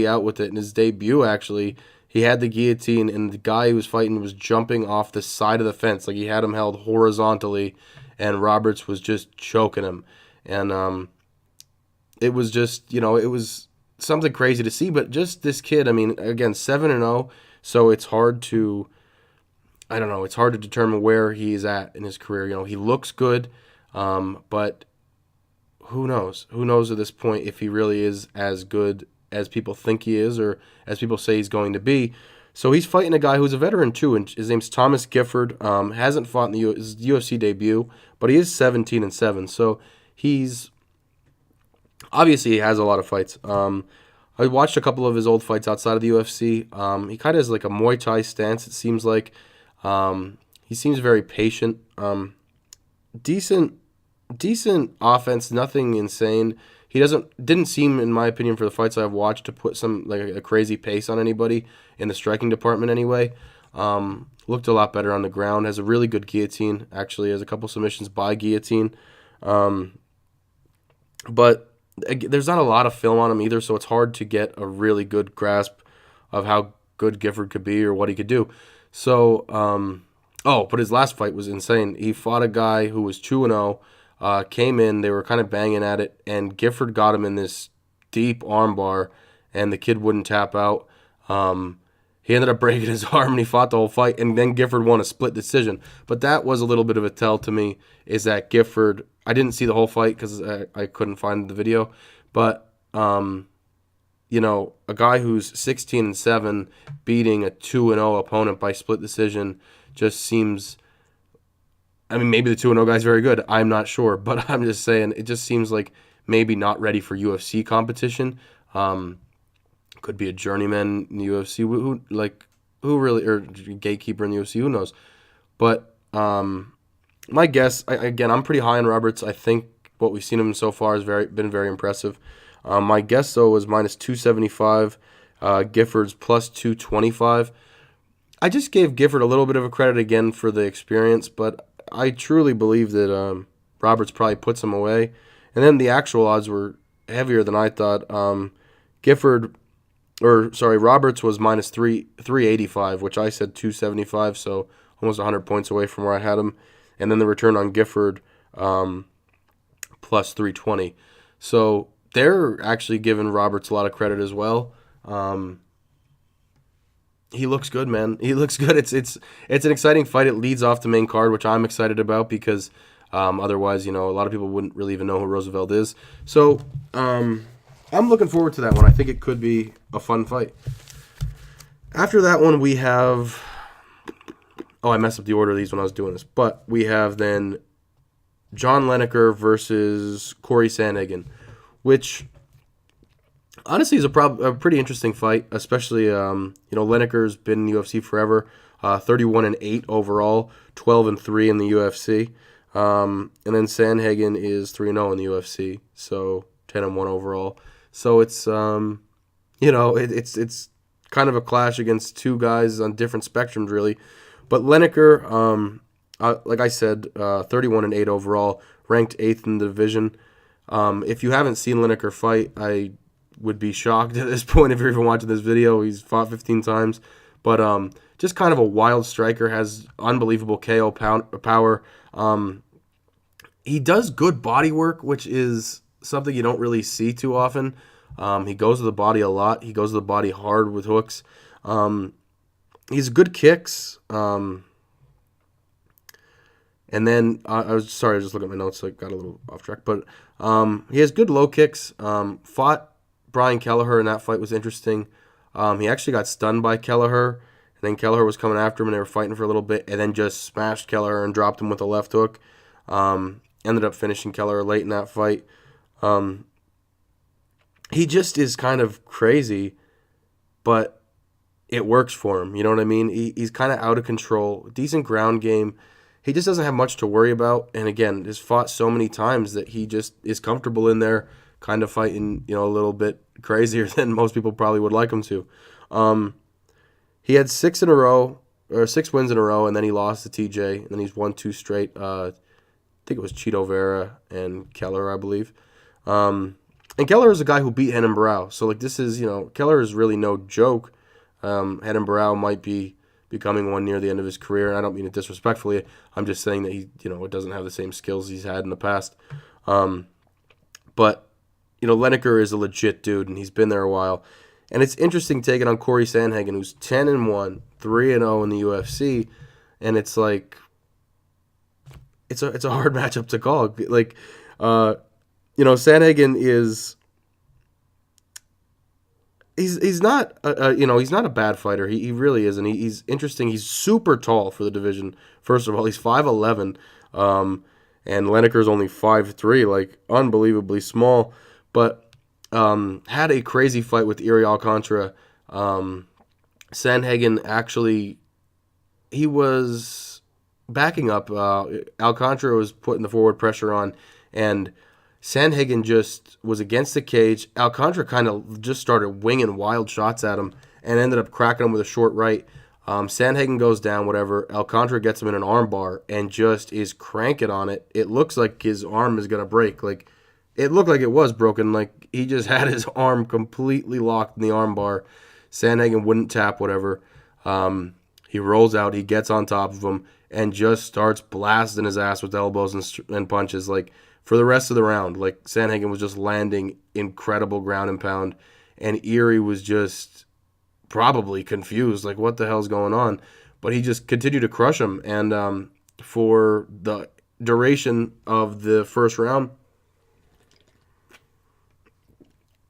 out with it. In his debut, actually, he had the guillotine, and the guy he was fighting was jumping off the side of the fence. Like, he had him held horizontally, and Roberts was just choking him. And it was just, it was something crazy to see. But just this kid, I mean, again, 7-0, so it's hard to, I don't know, it's hard to determine where he's at in his career. He looks good, but who knows? Who knows at this point if he really is as good as people think he is or as people say he's going to be. So he's fighting a guy who's a veteran too, and his name's Thomas Gifford. Hasn't fought in his UFC debut, but he is 17-7. So he's obviously he has a lot of fights. I watched a couple of his old fights outside of the UFC. He kind of has like a Muay Thai stance. It seems like he seems very patient. Decent offense, nothing insane. He didn't seem, in my opinion, for the fights I've watched, to put some like a crazy pace on anybody in the striking department. Anyway, looked a lot better on the ground. Has a really good guillotine. Actually, has a couple submissions by guillotine. But there's not a lot of film on him either, so it's hard to get a really good grasp of how good Gifford could be or what he could do. So, but his last fight was insane. He fought a guy who was 2-0. Came in, they were kind of banging at it, and Gifford got him in this deep armbar, and the kid wouldn't tap out. He ended up breaking his arm, and he fought the whole fight, and then Gifford won a split decision. But that was a little bit of a tell to me, is that Gifford, I didn't see the whole fight because I couldn't find the video, but, a guy who's 16-7 beating a 2-0 opponent by split decision just seems... I mean, maybe the 2-0 guy's very good. I'm not sure. But I'm just saying, it just seems like maybe not ready for UFC competition. Could be a journeyman in the UFC. Who really, or gatekeeper in the UFC, who knows? But my guess, I'm pretty high on Roberts. I think what we've seen him so far has been very impressive. My guess, though, was minus 275. Gifford's plus 225. I just gave Gifford a little bit of a credit again for the experience, but I truly believe that Roberts probably puts him away. And then the actual odds were heavier than I thought. Roberts was minus 385, which I said 275, so almost 100 points away from where I had him. And then the return on Gifford plus 320. So they're actually giving Roberts a lot of credit as well. He looks good, man. He looks good. It's an exciting fight. It leads off the main card, which I'm excited about because otherwise, a lot of people wouldn't really even know who Roosevelt is. So I'm looking forward to that one. I think it could be a fun fight. After that one, we have... I messed up the order of these when I was doing this. But we have then John Lineker versus Corey Sandhagen, which... honestly, is a pretty interesting fight, especially, Lineker's been in the UFC forever, 31-8 overall, 12-3 in the UFC, and then Sandhagen is 3-0 in the UFC, so 10-1 overall. So it's, it's kind of a clash against two guys on different spectrums, really. But Lineker, like I said, 31-8 overall, ranked 8th in the division. If you haven't seen Lineker fight, I would be shocked at this point if you're even watching this video. He's fought 15 times. But just kind of a wild striker, has unbelievable KO power. He does good body work, which is something you don't really see too often. He goes to the body a lot. He goes to the body hard with hooks. He's good kicks. And then I was sorry, I just looked at my notes, so I got a little off track. But he has good low kicks. Fought Brian Kelleher, and that fight was interesting. He actually got stunned by Kelleher, and then Kelleher was coming after him, and they were fighting for a little bit, and then just smashed Kelleher and dropped him with a left hook. Ended up finishing Kelleher late in that fight. He just is kind of crazy, but it works for him. You know what I mean? He's kind of out of control. Decent ground game. He just doesn't have much to worry about. And again, has fought so many times that he just is comfortable in there, kind of fighting, a little bit crazier than most people probably would like him to. He had 6 wins in a row, and then he lost to TJ, and then he's won 2 straight. I think it was Cheeto Vera and Keller, I believe. And Keller is a guy who beat Renan Barão. So, this is, Keller is really no joke. Renan Barão might be becoming one near the end of his career, and I don't mean it disrespectfully. I'm just saying that he, doesn't have the same skills he's had in the past. But, Lineker is a legit dude, and he's been there a while. And it's interesting taking on Corey Sandhagen, who's 10-1, 3-0 in the UFC, and it's like, it's a hard matchup to call. Sandhagen is, he's not he's not a bad fighter. He really isn't. He's interesting. He's super tall for the division. First of all, he's 5'11", and Lineker's only 5'3", unbelievably small. But had a crazy fight with Iri Alcantara. Sandhagen actually, he was backing up. Alcantara was putting the forward pressure on, and Sandhagen just was against the cage. Alcantara kind of just started winging wild shots at him and ended up cracking him with a short right. Sandhagen goes down, whatever. Alcantara gets him in an arm bar and just is cranking on it. It looks like his arm is going to break. It looked like it was broken. He just had his arm completely locked in the arm bar. Sandhagen wouldn't tap, whatever. He rolls out. He gets on top of him and just starts blasting his ass with elbows and punches. For the rest of the round, Sandhagen was just landing incredible ground and pound, and Iri was just probably confused, what the hell's going on? But he just continued to crush him, and for the duration of the first round,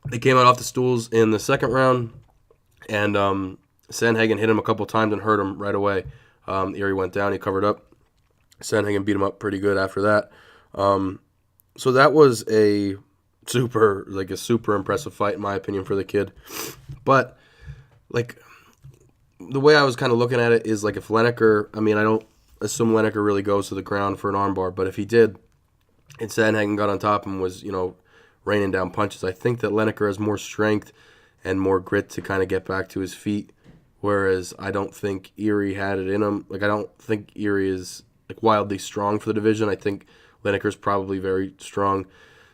they came out off the stools in the second round, and Sandhagen hit him a couple times and hurt him right away. Iri went down, he covered up. Sandhagen beat him up pretty good after that. So that was a super impressive fight, in my opinion, for the kid. But, the way I was kind of looking at it is, if Lineker, I don't assume Lineker really goes to the ground for an armbar, but if he did, and Sandhagen got on top and was, raining down punches, I think that Lineker has more strength and more grit to kind of get back to his feet, whereas I don't think Iri had it in him. I don't think Iri is, wildly strong for the division. I think Lineker's probably very strong.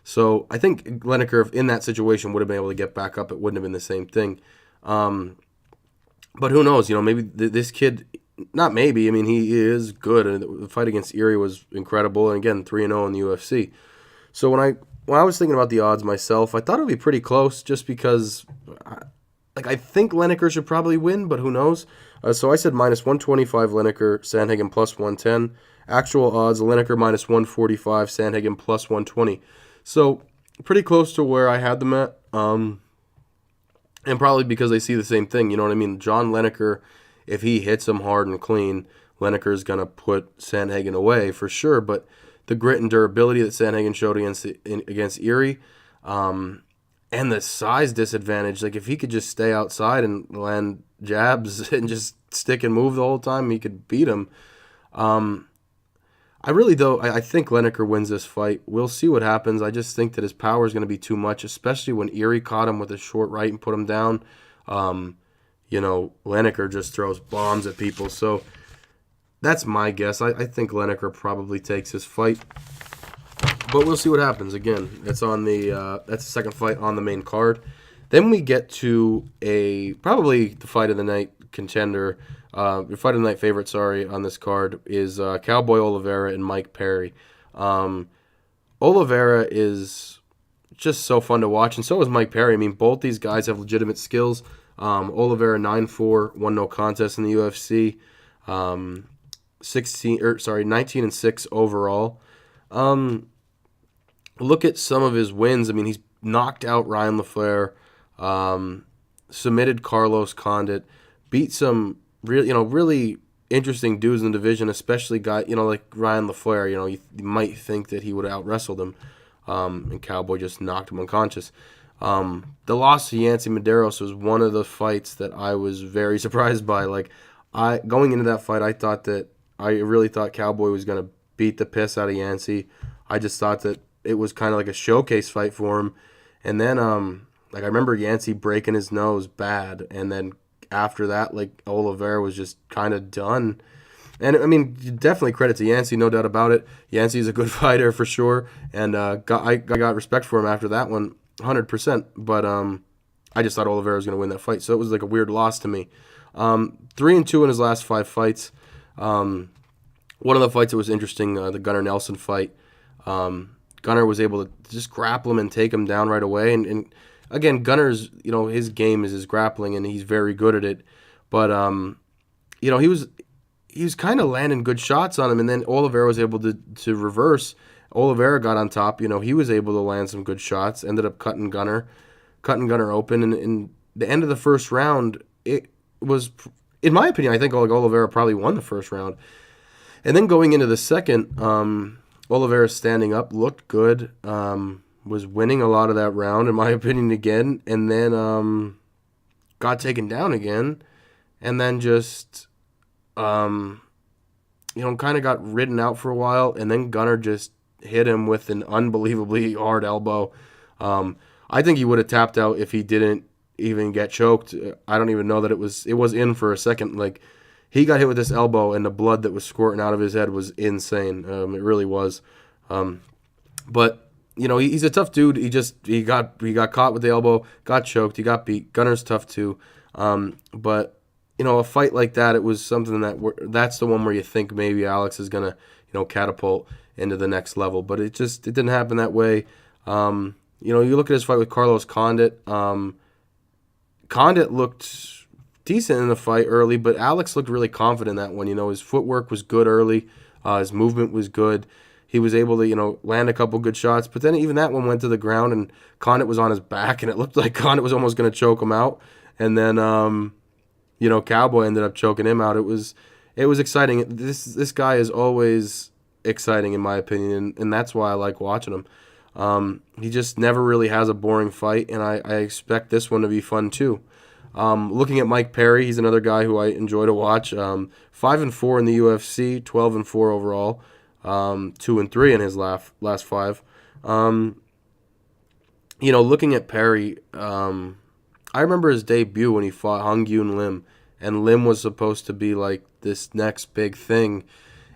So I think Lineker, in that situation, would have been able to get back up. It wouldn't have been the same thing. But who knows? Maybe this kid, not maybe, he is good. And the fight against Iri was incredible. And again, 3-0 in the UFC. So when I was thinking about the odds myself, I thought it would be pretty close just because, I think Lineker should probably win, but who knows? So I said minus 125 Lineker, Sandhagen plus 110. Actual odds, Lineker minus 145, Sandhagen plus 120. So pretty close to where I had them at. And probably because they see the same thing, you know what I mean? John Lineker, if he hits him hard and clean, Lineker's going to put Sandhagen away for sure. But the grit and durability that Sandhagen showed against Iri, and the size disadvantage, if he could just stay outside and land jabs and just stick and move the whole time, he could beat him. I think Lineker wins this fight. We'll see what happens. I just think that his power is going to be too much, especially when Iri caught him with a short right and put him down. Lineker just throws bombs at people. So That's my guess. I think Lineker probably takes his fight, but we'll see what happens. Again, it's on that's the second fight on the main card. Then we get to probably the fight of the night contender, the fight of the night favorite. Sorry, on this card is Cowboy Oliveira and Mike Perry. Oliveira is just so fun to watch, and so is Mike Perry. I mean, both these guys have legitimate skills. Oliveira 9-4, won no contest in the UFC. 19-6 overall. Look at some of his wins. I mean, he's knocked out Ryan LaFleur, submitted Carlos Condit, beat some really interesting dudes in the division, especially like Ryan LaFleur. You might think that he would have out-wrestled him, and Cowboy just knocked him unconscious. The loss to Yancy Medeiros was one of the fights that I was very surprised by. Like, going into that fight, I really thought Cowboy was going to beat the piss out of Yancy. I just thought that it was kind of like a showcase fight for him. And then, I remember Yancy breaking his nose bad, and then after that, Oliveira was just kind of done. And, I mean, definitely credit to Yancy, no doubt about it. Yancy's a good fighter for sure, and I got respect for him after that one, 100%. But I just thought Oliveira was going to win that fight, so it was like a weird loss to me. 3-2 in his last 5 fights. One of the fights that was interesting, the Gunnar Nelson fight. Gunnar was able to just grapple him and take him down right away. And again, Gunnar's, his game is his grappling, and he's very good at it. But, he was kind of landing good shots on him, and then Oliveira was able to reverse. Oliveira got on top. He was able to land some good shots, ended up cutting Gunnar open. And in the end of the first round, it was, in my opinion, I think Oliveira probably won the first round. And then going into the second, Oliveira standing up, looked good, was winning a lot of that round, in my opinion, again, and then got taken down again, and then just, kind of got ridden out for a while, and then Gunnar just hit him with an unbelievably hard elbow. I think he would have tapped out if he didn't even get choked. I don't even know that it was in for a second. Like, he got hit with this elbow, and the blood that was squirting out of his head was insane. It really was. But he's a tough dude. He got caught with the elbow, got choked, he got beat. Gunner's tough too. But a fight like that, it was something that's the one where you think maybe Alex is gonna catapult into the next level. But it didn't happen that way. You look at his fight with Carlos Condit. Condit looked decent in the fight early, but Alex looked really confident in that one. His footwork was good early. His movement was good. He was able to, land a couple good shots. But then even that one went to the ground, and Condit was on his back, and it looked like Condit was almost going to choke him out. And then, Cowboy ended up choking him out. It was exciting. This guy is always exciting, in my opinion, and that's why I like watching him. He just never really has a boring fight, and I expect this one to be fun too. Looking at Mike Perry, he's another guy who I enjoy to watch. 5-4 in the UFC, 12-4 overall, 2-3 in his last 5. Looking at Perry, I remember his debut when he fought Hung Yoon Lim, and Lim was supposed to be like this next big thing,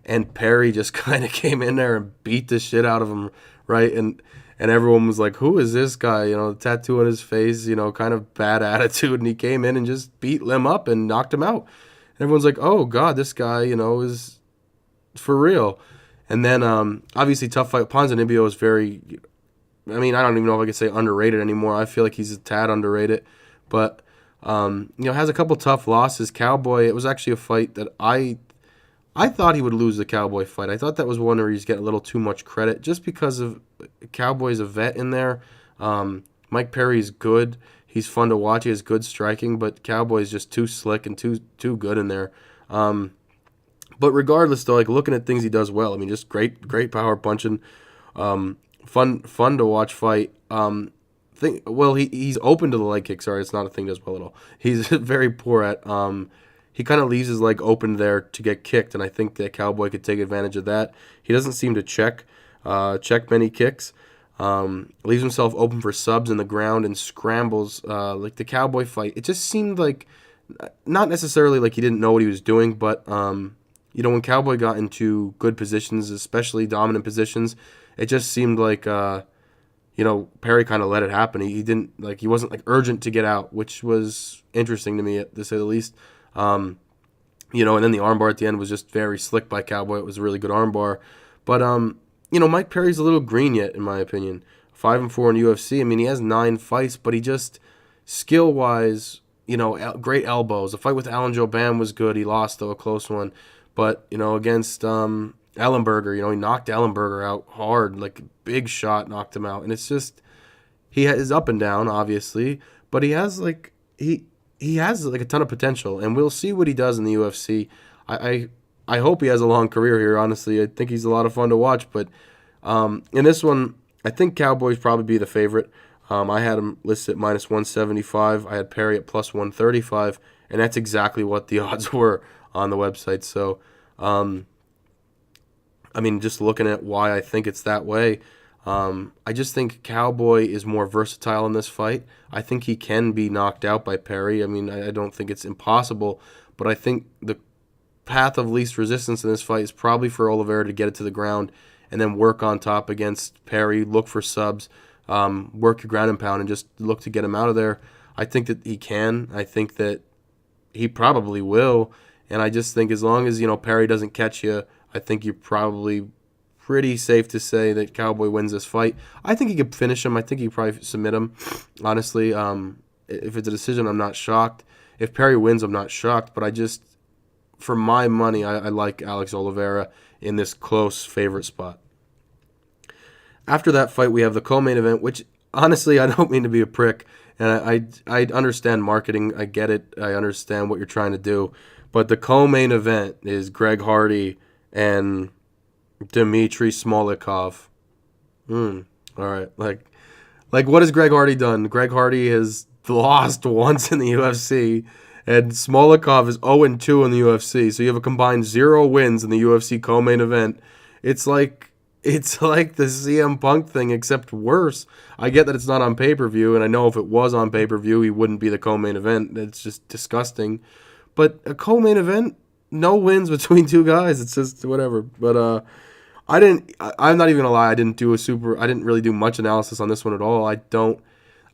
and Perry just kind of came in there and beat the shit out of him, right? And everyone was like, who is this guy? The tattoo on his face, kind of bad attitude. And he came in and just beat Lim up and knocked him out. And everyone's like, oh, God, this guy, is for real. And then, obviously, tough fight. Ponzinibbio is very, I don't even know if I could say underrated anymore. I feel like he's a tad underrated. But, has a couple tough losses. Cowboy, it was actually a fight that I thought he would lose the Cowboy fight. I thought that was one where he's getting a little too much credit just because of Cowboy's a vet in there. Mike Perry's good. He's fun to watch. He has good striking, but Cowboy's just too slick and too good in there. But regardless, though, looking at things he does well. Just great power punching. Fun to watch fight. He's open to the leg kick. Sorry, it's not a thing he does well at all. He's very poor at. He kind of leaves his leg open there to get kicked, and I think that Cowboy could take advantage of that. He doesn't seem to check many kicks. Leaves himself open for subs in the ground and scrambles. Like the Cowboy fight, it just seemed like, not necessarily like he didn't know what he was doing, but when Cowboy got into good positions, especially dominant positions, it just seemed like Perry kind of let it happen. He didn't he wasn't urgent to get out, which was interesting to me to say the least. And then the armbar at the end was just very slick by Cowboy. It was a really good armbar, but Mike Perry's a little green yet, in my opinion. 5-4 in UFC. I mean, he has 9 fights, but he just skill wise, great elbows. The fight with Alan Jobam was good. He lost though, a close one, but against Ellenberger, he knocked Ellenberger out hard, like big shot knocked him out, and it's just he is up and down, obviously, but he has he has a ton of potential, and we'll see what he does in the UFC. I hope he has a long career here. Honestly, I think he's a lot of fun to watch, but in this one, I think Cowboys probably be the favorite. I had him listed at -175. I had Perry at +135, and that's exactly what the odds were on the website. So, just looking at why I think it's that way, I just think Cowboy is more versatile in this fight. I think he can be knocked out by Perry. I mean, I don't think it's impossible, but I think the path of least resistance in this fight is probably for Oliveira to get it to the ground and then work on top against Perry, look for subs, work your ground and pound, and just look to get him out of there. I think that he can. I think that he probably will. And I just think as long as, Perry doesn't catch you, I think you're probably pretty safe to say that Cowboy wins this fight. I think he could finish him. I think he could probably submit him, honestly. If it's a decision, I'm not shocked. If Perry wins, I'm not shocked. But for my money, I like Alex Oliveira in this close favorite spot. After that fight, we have the co-main event, which honestly, I don't mean to be a prick. And I understand marketing. I get it. I understand what you're trying to do. But the co-main event is Greg Hardy and Dmitry Smolikov. All right. What has Greg Hardy done? Greg Hardy has lost once in the UFC, and Smolikov is 0-2 in the UFC. So you have a combined 0 wins in the UFC co-main event. It's like the CM Punk thing, except worse. I get that it's not on pay-per-view, and I know if it was on pay-per-view, he wouldn't be the co-main event. It's just disgusting. But a co-main event, no wins between two guys. It's just whatever. But I'm not even gonna lie. I didn't really do much analysis on this one at all.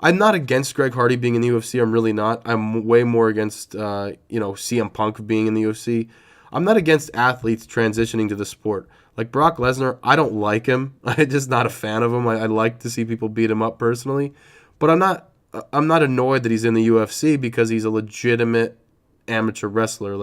I'm not against Greg Hardy being in the UFC. I'm really not. I'm way more against CM Punk being in the UFC. I'm not against athletes transitioning to the sport. Like Brock Lesnar, I don't like him. I'm just not a fan of him. I like to see people beat him up personally, but I'm not annoyed that he's in the UFC because he's a legitimate amateur wrestler,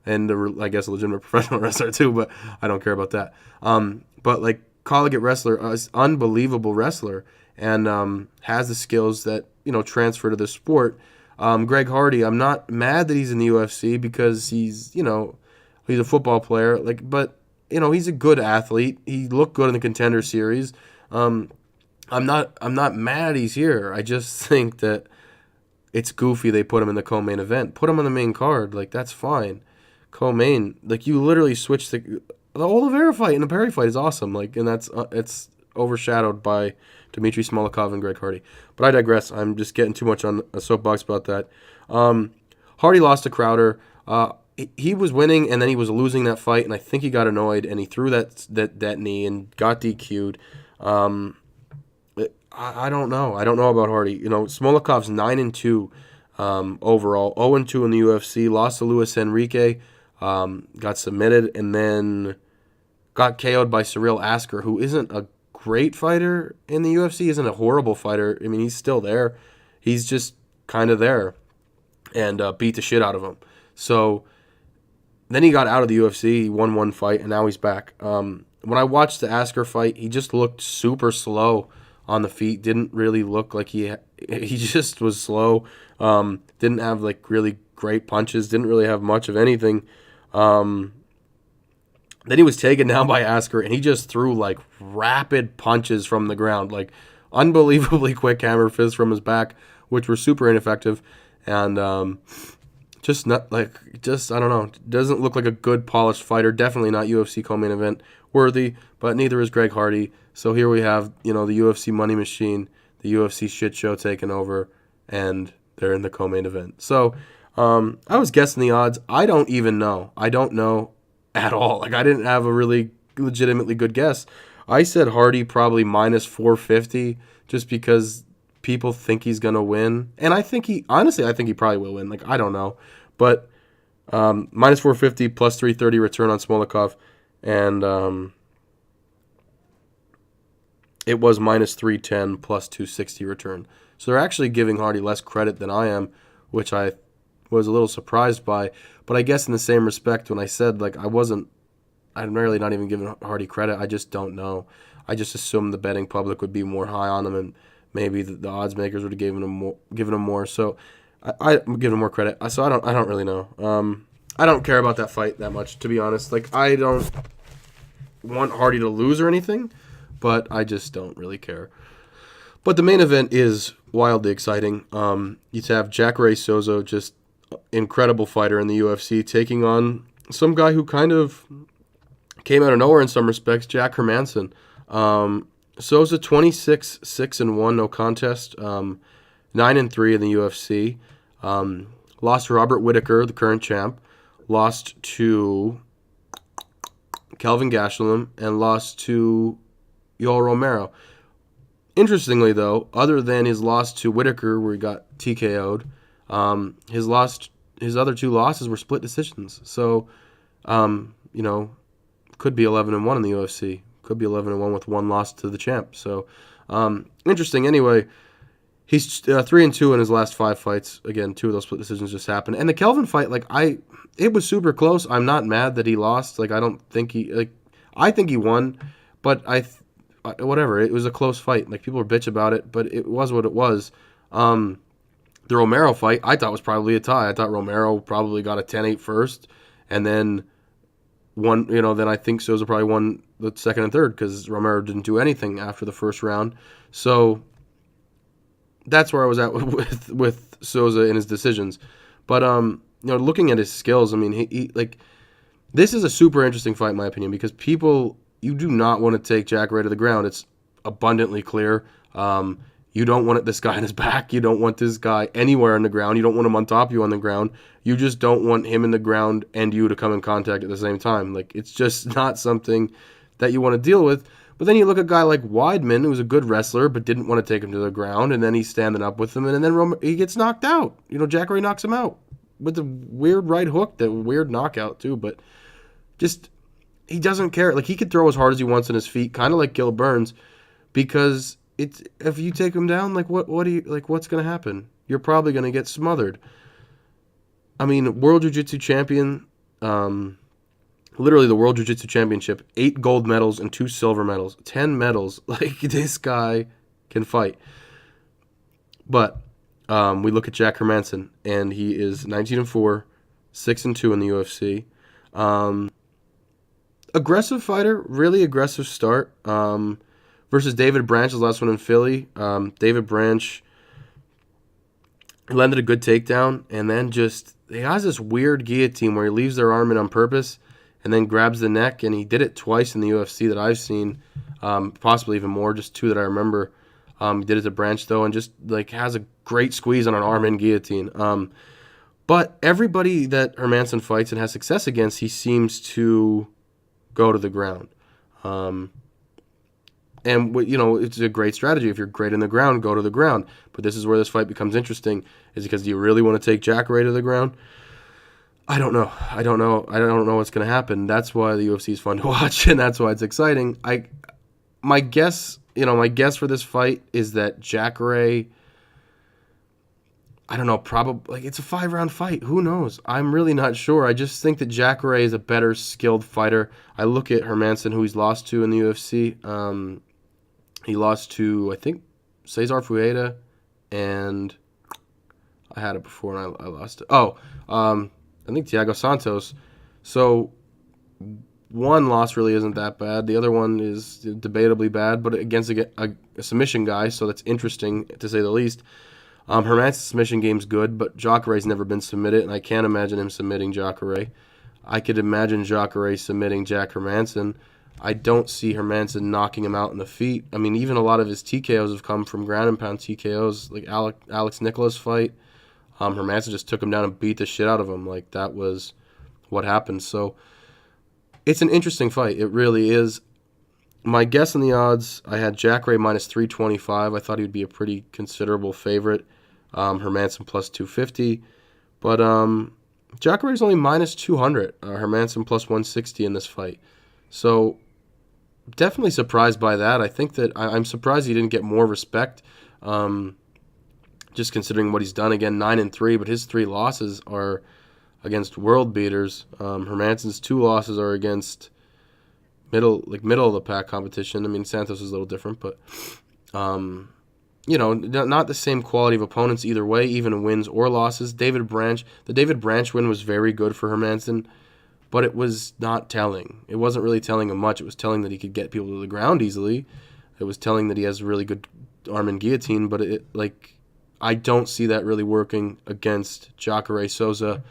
and I guess a legitimate professional wrestler too, but I don't care about that. But collegiate wrestler, unbelievable wrestler, and has the skills that transfer to the sport. Greg Hardy, I'm not mad that he's in the UFC because he's a football player, but he's a good athlete. He looked good in the Contender Series. I'm not mad he's here. I just think that it's goofy they put him in the co-main event. Put him on the main card. That's fine. Co-main, you literally switch the Oliveira fight and the Perry fight is awesome. And that's it's overshadowed by Dmitry Smolikov and Greg Hardy. But I digress. I'm just getting too much on a soapbox about that. Hardy lost to Crowder. He was winning and then he was losing that fight, and I think he got annoyed and he threw that knee and got DQ'd. I don't know. I don't know about Hardy. Smolikov's 9-2 overall, 0-2 in the UFC. Lost to Luis Enrique, got submitted, and then got KO'd by Cyril Asker, who isn't a great fighter in the UFC. Isn't a horrible fighter. I mean, he's still there. He's just kind of there, and beat the shit out of him. So then he got out of the UFC. He won one fight, and now he's back. When I watched the Asker fight, he just looked super slow on the feet. Didn't really look like he just was slow. Didn't have really great punches. Didn't really have much of anything. Then he was taken down by Asker, and he just threw rapid punches from the ground, unbelievably quick hammer fists from his back, which were super ineffective, and just not I don't know. Doesn't look like a good polished fighter. Definitely not UFC co-main event worthy, but neither is Greg Hardy. So here we have, the UFC money machine, the UFC shit show taking over, and they're in the co-main event. So I was guessing the odds. I don't even know. I don't know at all. Like, I didn't have a really legitimately good guess. I said Hardy probably minus 450 just because people think he's going to win. And I think I think he probably will win. Like, I don't know. But minus 450 plus 330 return on Smolikov. And it was minus 310 plus 260 return. So they're actually giving Hardy less credit than I am, which I was a little surprised by. But I guess in the same respect, when I said, like, I'm really not even giving Hardy credit. I just don't know. I just assumed the betting public would be more high on him, and maybe the odds makers would have given him more. So I'm giving him more credit. So I don't really know. I don't care about that fight that much, to be honest. Like, I don't want Hardy to lose or anything, but I just don't really care. But the main event is wildly exciting. You have Jacare Souza, just incredible fighter in the UFC, taking on some guy who kind of came out of nowhere in some respects, Jack Hermansson. Souza 26-6-1, no contest, 9-3 in the UFC. Lost to Robert Whittaker, the current champ. Lost to Kelvin Gastelum, and lost to Yoel Romero. Interestingly, though, other than his loss to Whittaker, where he got TKO'd, his other two losses were split decisions. So, could be 11-1 in the UFC. Could be 11-1 with one loss to the champ. So, interesting. Anyway, he's 3-2 in his last 5 fights. Again, 2 of those split decisions just happened. And the Kelvin fight, it was super close. I'm not mad that he lost. Like, I don't think I think he won, but whatever. It was a close fight. Like, people were bitch about it, but it was what it was. The Romero fight, I thought was probably a tie. I thought Romero probably got a 10-8 first, and then then I think Souza probably won the second and third because Romero didn't do anything after the first round. So that's where I was at with Souza in his decisions. But looking at his skills, I mean, he this is a super interesting fight in my opinion because you do not want to take Jacare to the ground. It's abundantly clear. You don't want this guy on his back. You don't want this guy anywhere on the ground. You don't want him on top of you on the ground. You just don't want him in the ground and you to come in contact at the same time. Like, it's just not something that you want to deal with. But then you look at a guy like Weidman, who's a good wrestler, but didn't want to take him to the ground, and then he's standing up with him, and then he gets knocked out. Jacare knocks him out with the weird right hook, the weird knockout too, but just, he doesn't care. Like, he could throw as hard as he wants on his feet, kind of like Gil Burns, because if you take him down, like, what's going to happen? You're probably going to get smothered. I mean, World Jiu-Jitsu champion, literally the World Jiu-Jitsu Championship, 8 gold medals and 2 silver medals, 10 medals. Like, this guy can fight. But we look at Jack Hermansson, and he is 19-4, 6-2 in the UFC. Aggressive fighter, really aggressive start. Versus David Branch, his last one in Philly. David Branch landed a good takedown, and then he has this weird guillotine where he leaves their arm in on purpose and then grabs the neck, and he did it twice in the UFC that I've seen, possibly even more, just 2 that I remember. He did it to Branch, though, and just has a great squeeze on an arm in guillotine. But everybody that Hermansson fights and has success against, he seems to go to the ground. And, it's a great strategy. If you're great in the ground, go to the ground. But this is where this fight becomes interesting, is because do you really want to take Jacare to the ground? I don't know. I don't know what's going to happen. That's why the UFC is fun to watch, and that's why it's exciting. My guess for this fight is that Jacare, I don't know, probably, it's a 5-round fight. Who knows? I'm really not sure. I just think that Jacare is a better skilled fighter. I look at Hermansson, who he's lost to in the UFC. He lost to, I think, Cesar Fueda, and I had it before and I lost it. I think Thiago Santos. So one loss really isn't that bad. The other one is debatably bad, but against a submission guy, so that's interesting to say the least. Hermansson's submission game's good, but Jacare's never been submitted, and I can't imagine him submitting Jacare. I could imagine Jacare submitting Jack Hermansson. I don't see Hermansson knocking him out in the feet. I mean, even a lot of his TKOs have come from ground and pound TKOs, like Alex Nicholas fight. Hermansson just took him down and beat the shit out of him. Like, that was what happened. So It's an interesting fight. It really is. My guess in the odds, I had Jacare minus 325. I thought he would be a pretty considerable favorite. Hermansson plus 250. But Jacare is only minus 200. Hermansson plus 160 in this fight. So definitely surprised by that. I think that I'm surprised he didn't get more respect, just considering what he's done. Again, 9-3, but his 3 losses are against world beaters. Hermansson's 2 losses are against middle of the pack competition. I mean, Santos is a little different, but not the same quality of opponents either way, even wins or losses. The David Branch win was very good for Hermansson, but it was not telling. It wasn't really telling him much. It was telling that he could get people to the ground easily. It was telling that he has a really good arm and guillotine, but I don't see that really working against Jacare Souza,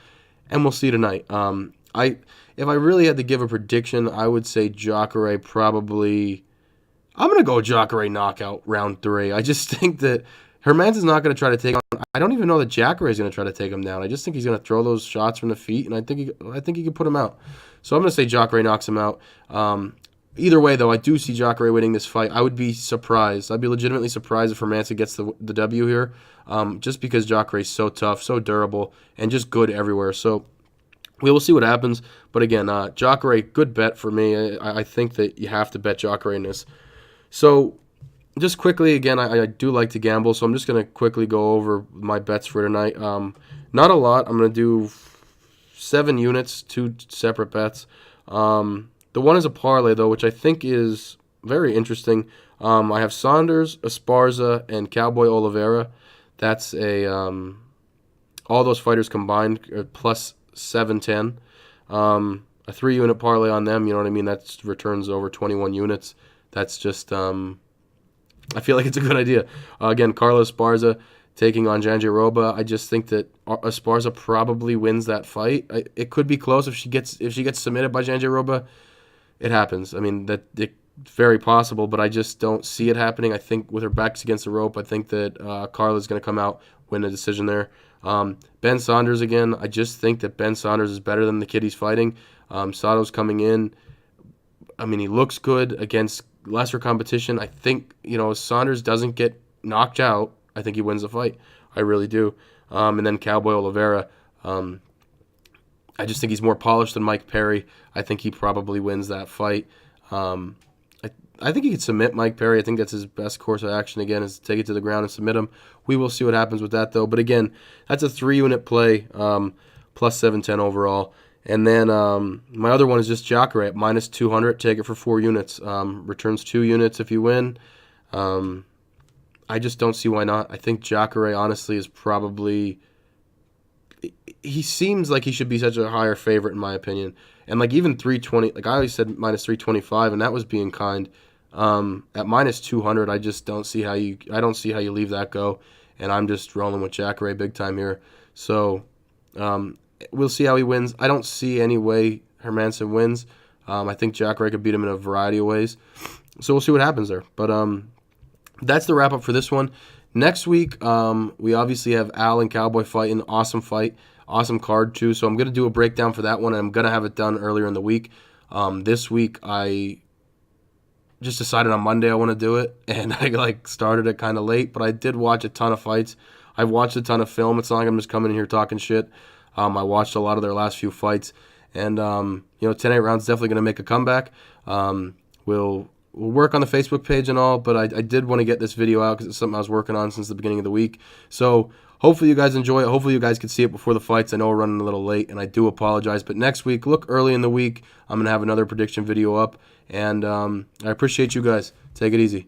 and we'll see tonight. If I really had to give a prediction, I would say Jacare probably. I'm going to go Jacare knockout round 3. I just think that Hermansson's not going to try to take on. I don't even know that Jacare is going to try to take him down. I just think he's going to throw those shots from the feet, and I think he can put him out. So I'm going to say Jacare knocks him out. Either way, though, I do see Jacare winning this fight. I would be surprised. I'd be legitimately surprised if Hermansson gets the W here, just because Jacare is so tough, so durable, and just good everywhere. So we will see what happens. But again, Jacare, good bet for me. I think that you have to bet Jacare in this. So just quickly, again, I do like to gamble, so I'm just going to quickly go over my bets for tonight. Not a lot. I'm going to do 7 units, 2 separate bets. The one is a parlay, though, which I think is very interesting. I have Saunders, Esparza, and Cowboy Oliveira. That's all those fighters combined, plus 710. A 3-unit parlay on them, you know what I mean? That returns over 21 units. That's just, I feel like it's a good idea. Again, Carlos Esparza taking on Jandiroba. I just think that Esparza probably wins that fight. It could be close if she gets submitted by Jandiroba. It happens. I mean, it's very possible, but I just don't see it happening. I think with her backs against the rope, I think that Carla's going to come out, win a decision there. Ben Saunders again. I just think that Ben Saunders is better than the kid he's fighting. Sato's coming in. I mean, he looks good against lesser competition. I think, Saunders doesn't get knocked out. I think he wins the fight. I really do. And then Cowboy Oliveira. I just think he's more polished than Mike Perry. I think he probably wins that fight. I think he could submit Mike Perry. I think that's his best course of action, again, is to take it to the ground and submit him. We will see what happens with that, though. But, again, that's a 3-unit play, plus 710 overall. And then my other one is just Jacare at minus 200. Take it for 4 units. Returns 2 units if you win. I just don't see why not. I think Jacare, honestly, is probably... He seems like he should be such a higher favorite, in my opinion. And, even 320... I always said minus 325, and that was being kind. At minus 200, I just don't see how you... I don't see how you leave that go. And I'm just rolling with Jacare big time here. So... we'll see how he wins. I don't see any way Hermansson wins. I think Jacare could beat him in a variety of ways. So we'll see what happens there. But that's the wrap-up for this one. Next week, we obviously have Al and Cowboy fighting. Awesome fight. Awesome card, too. So I'm going to do a breakdown for that one, and I'm going to have it done earlier in the week. This week, I just decided on Monday I want to do it, and I started it kind of late, but I did watch a ton of fights. I've watched a ton of film. It's not like I'm just coming in here talking shit. I watched a lot of their last few fights, and 10-8 rounds definitely going to make a comeback. We'll work on the Facebook page and all, but I did want to get this video out because it's something I was working on since the beginning of the week. So hopefully you guys enjoy it. Hopefully you guys can see it before the fights. I know we're running a little late, and I do apologize. But next week, look early in the week. I'm going to have another prediction video up, and I appreciate you guys. Take it easy.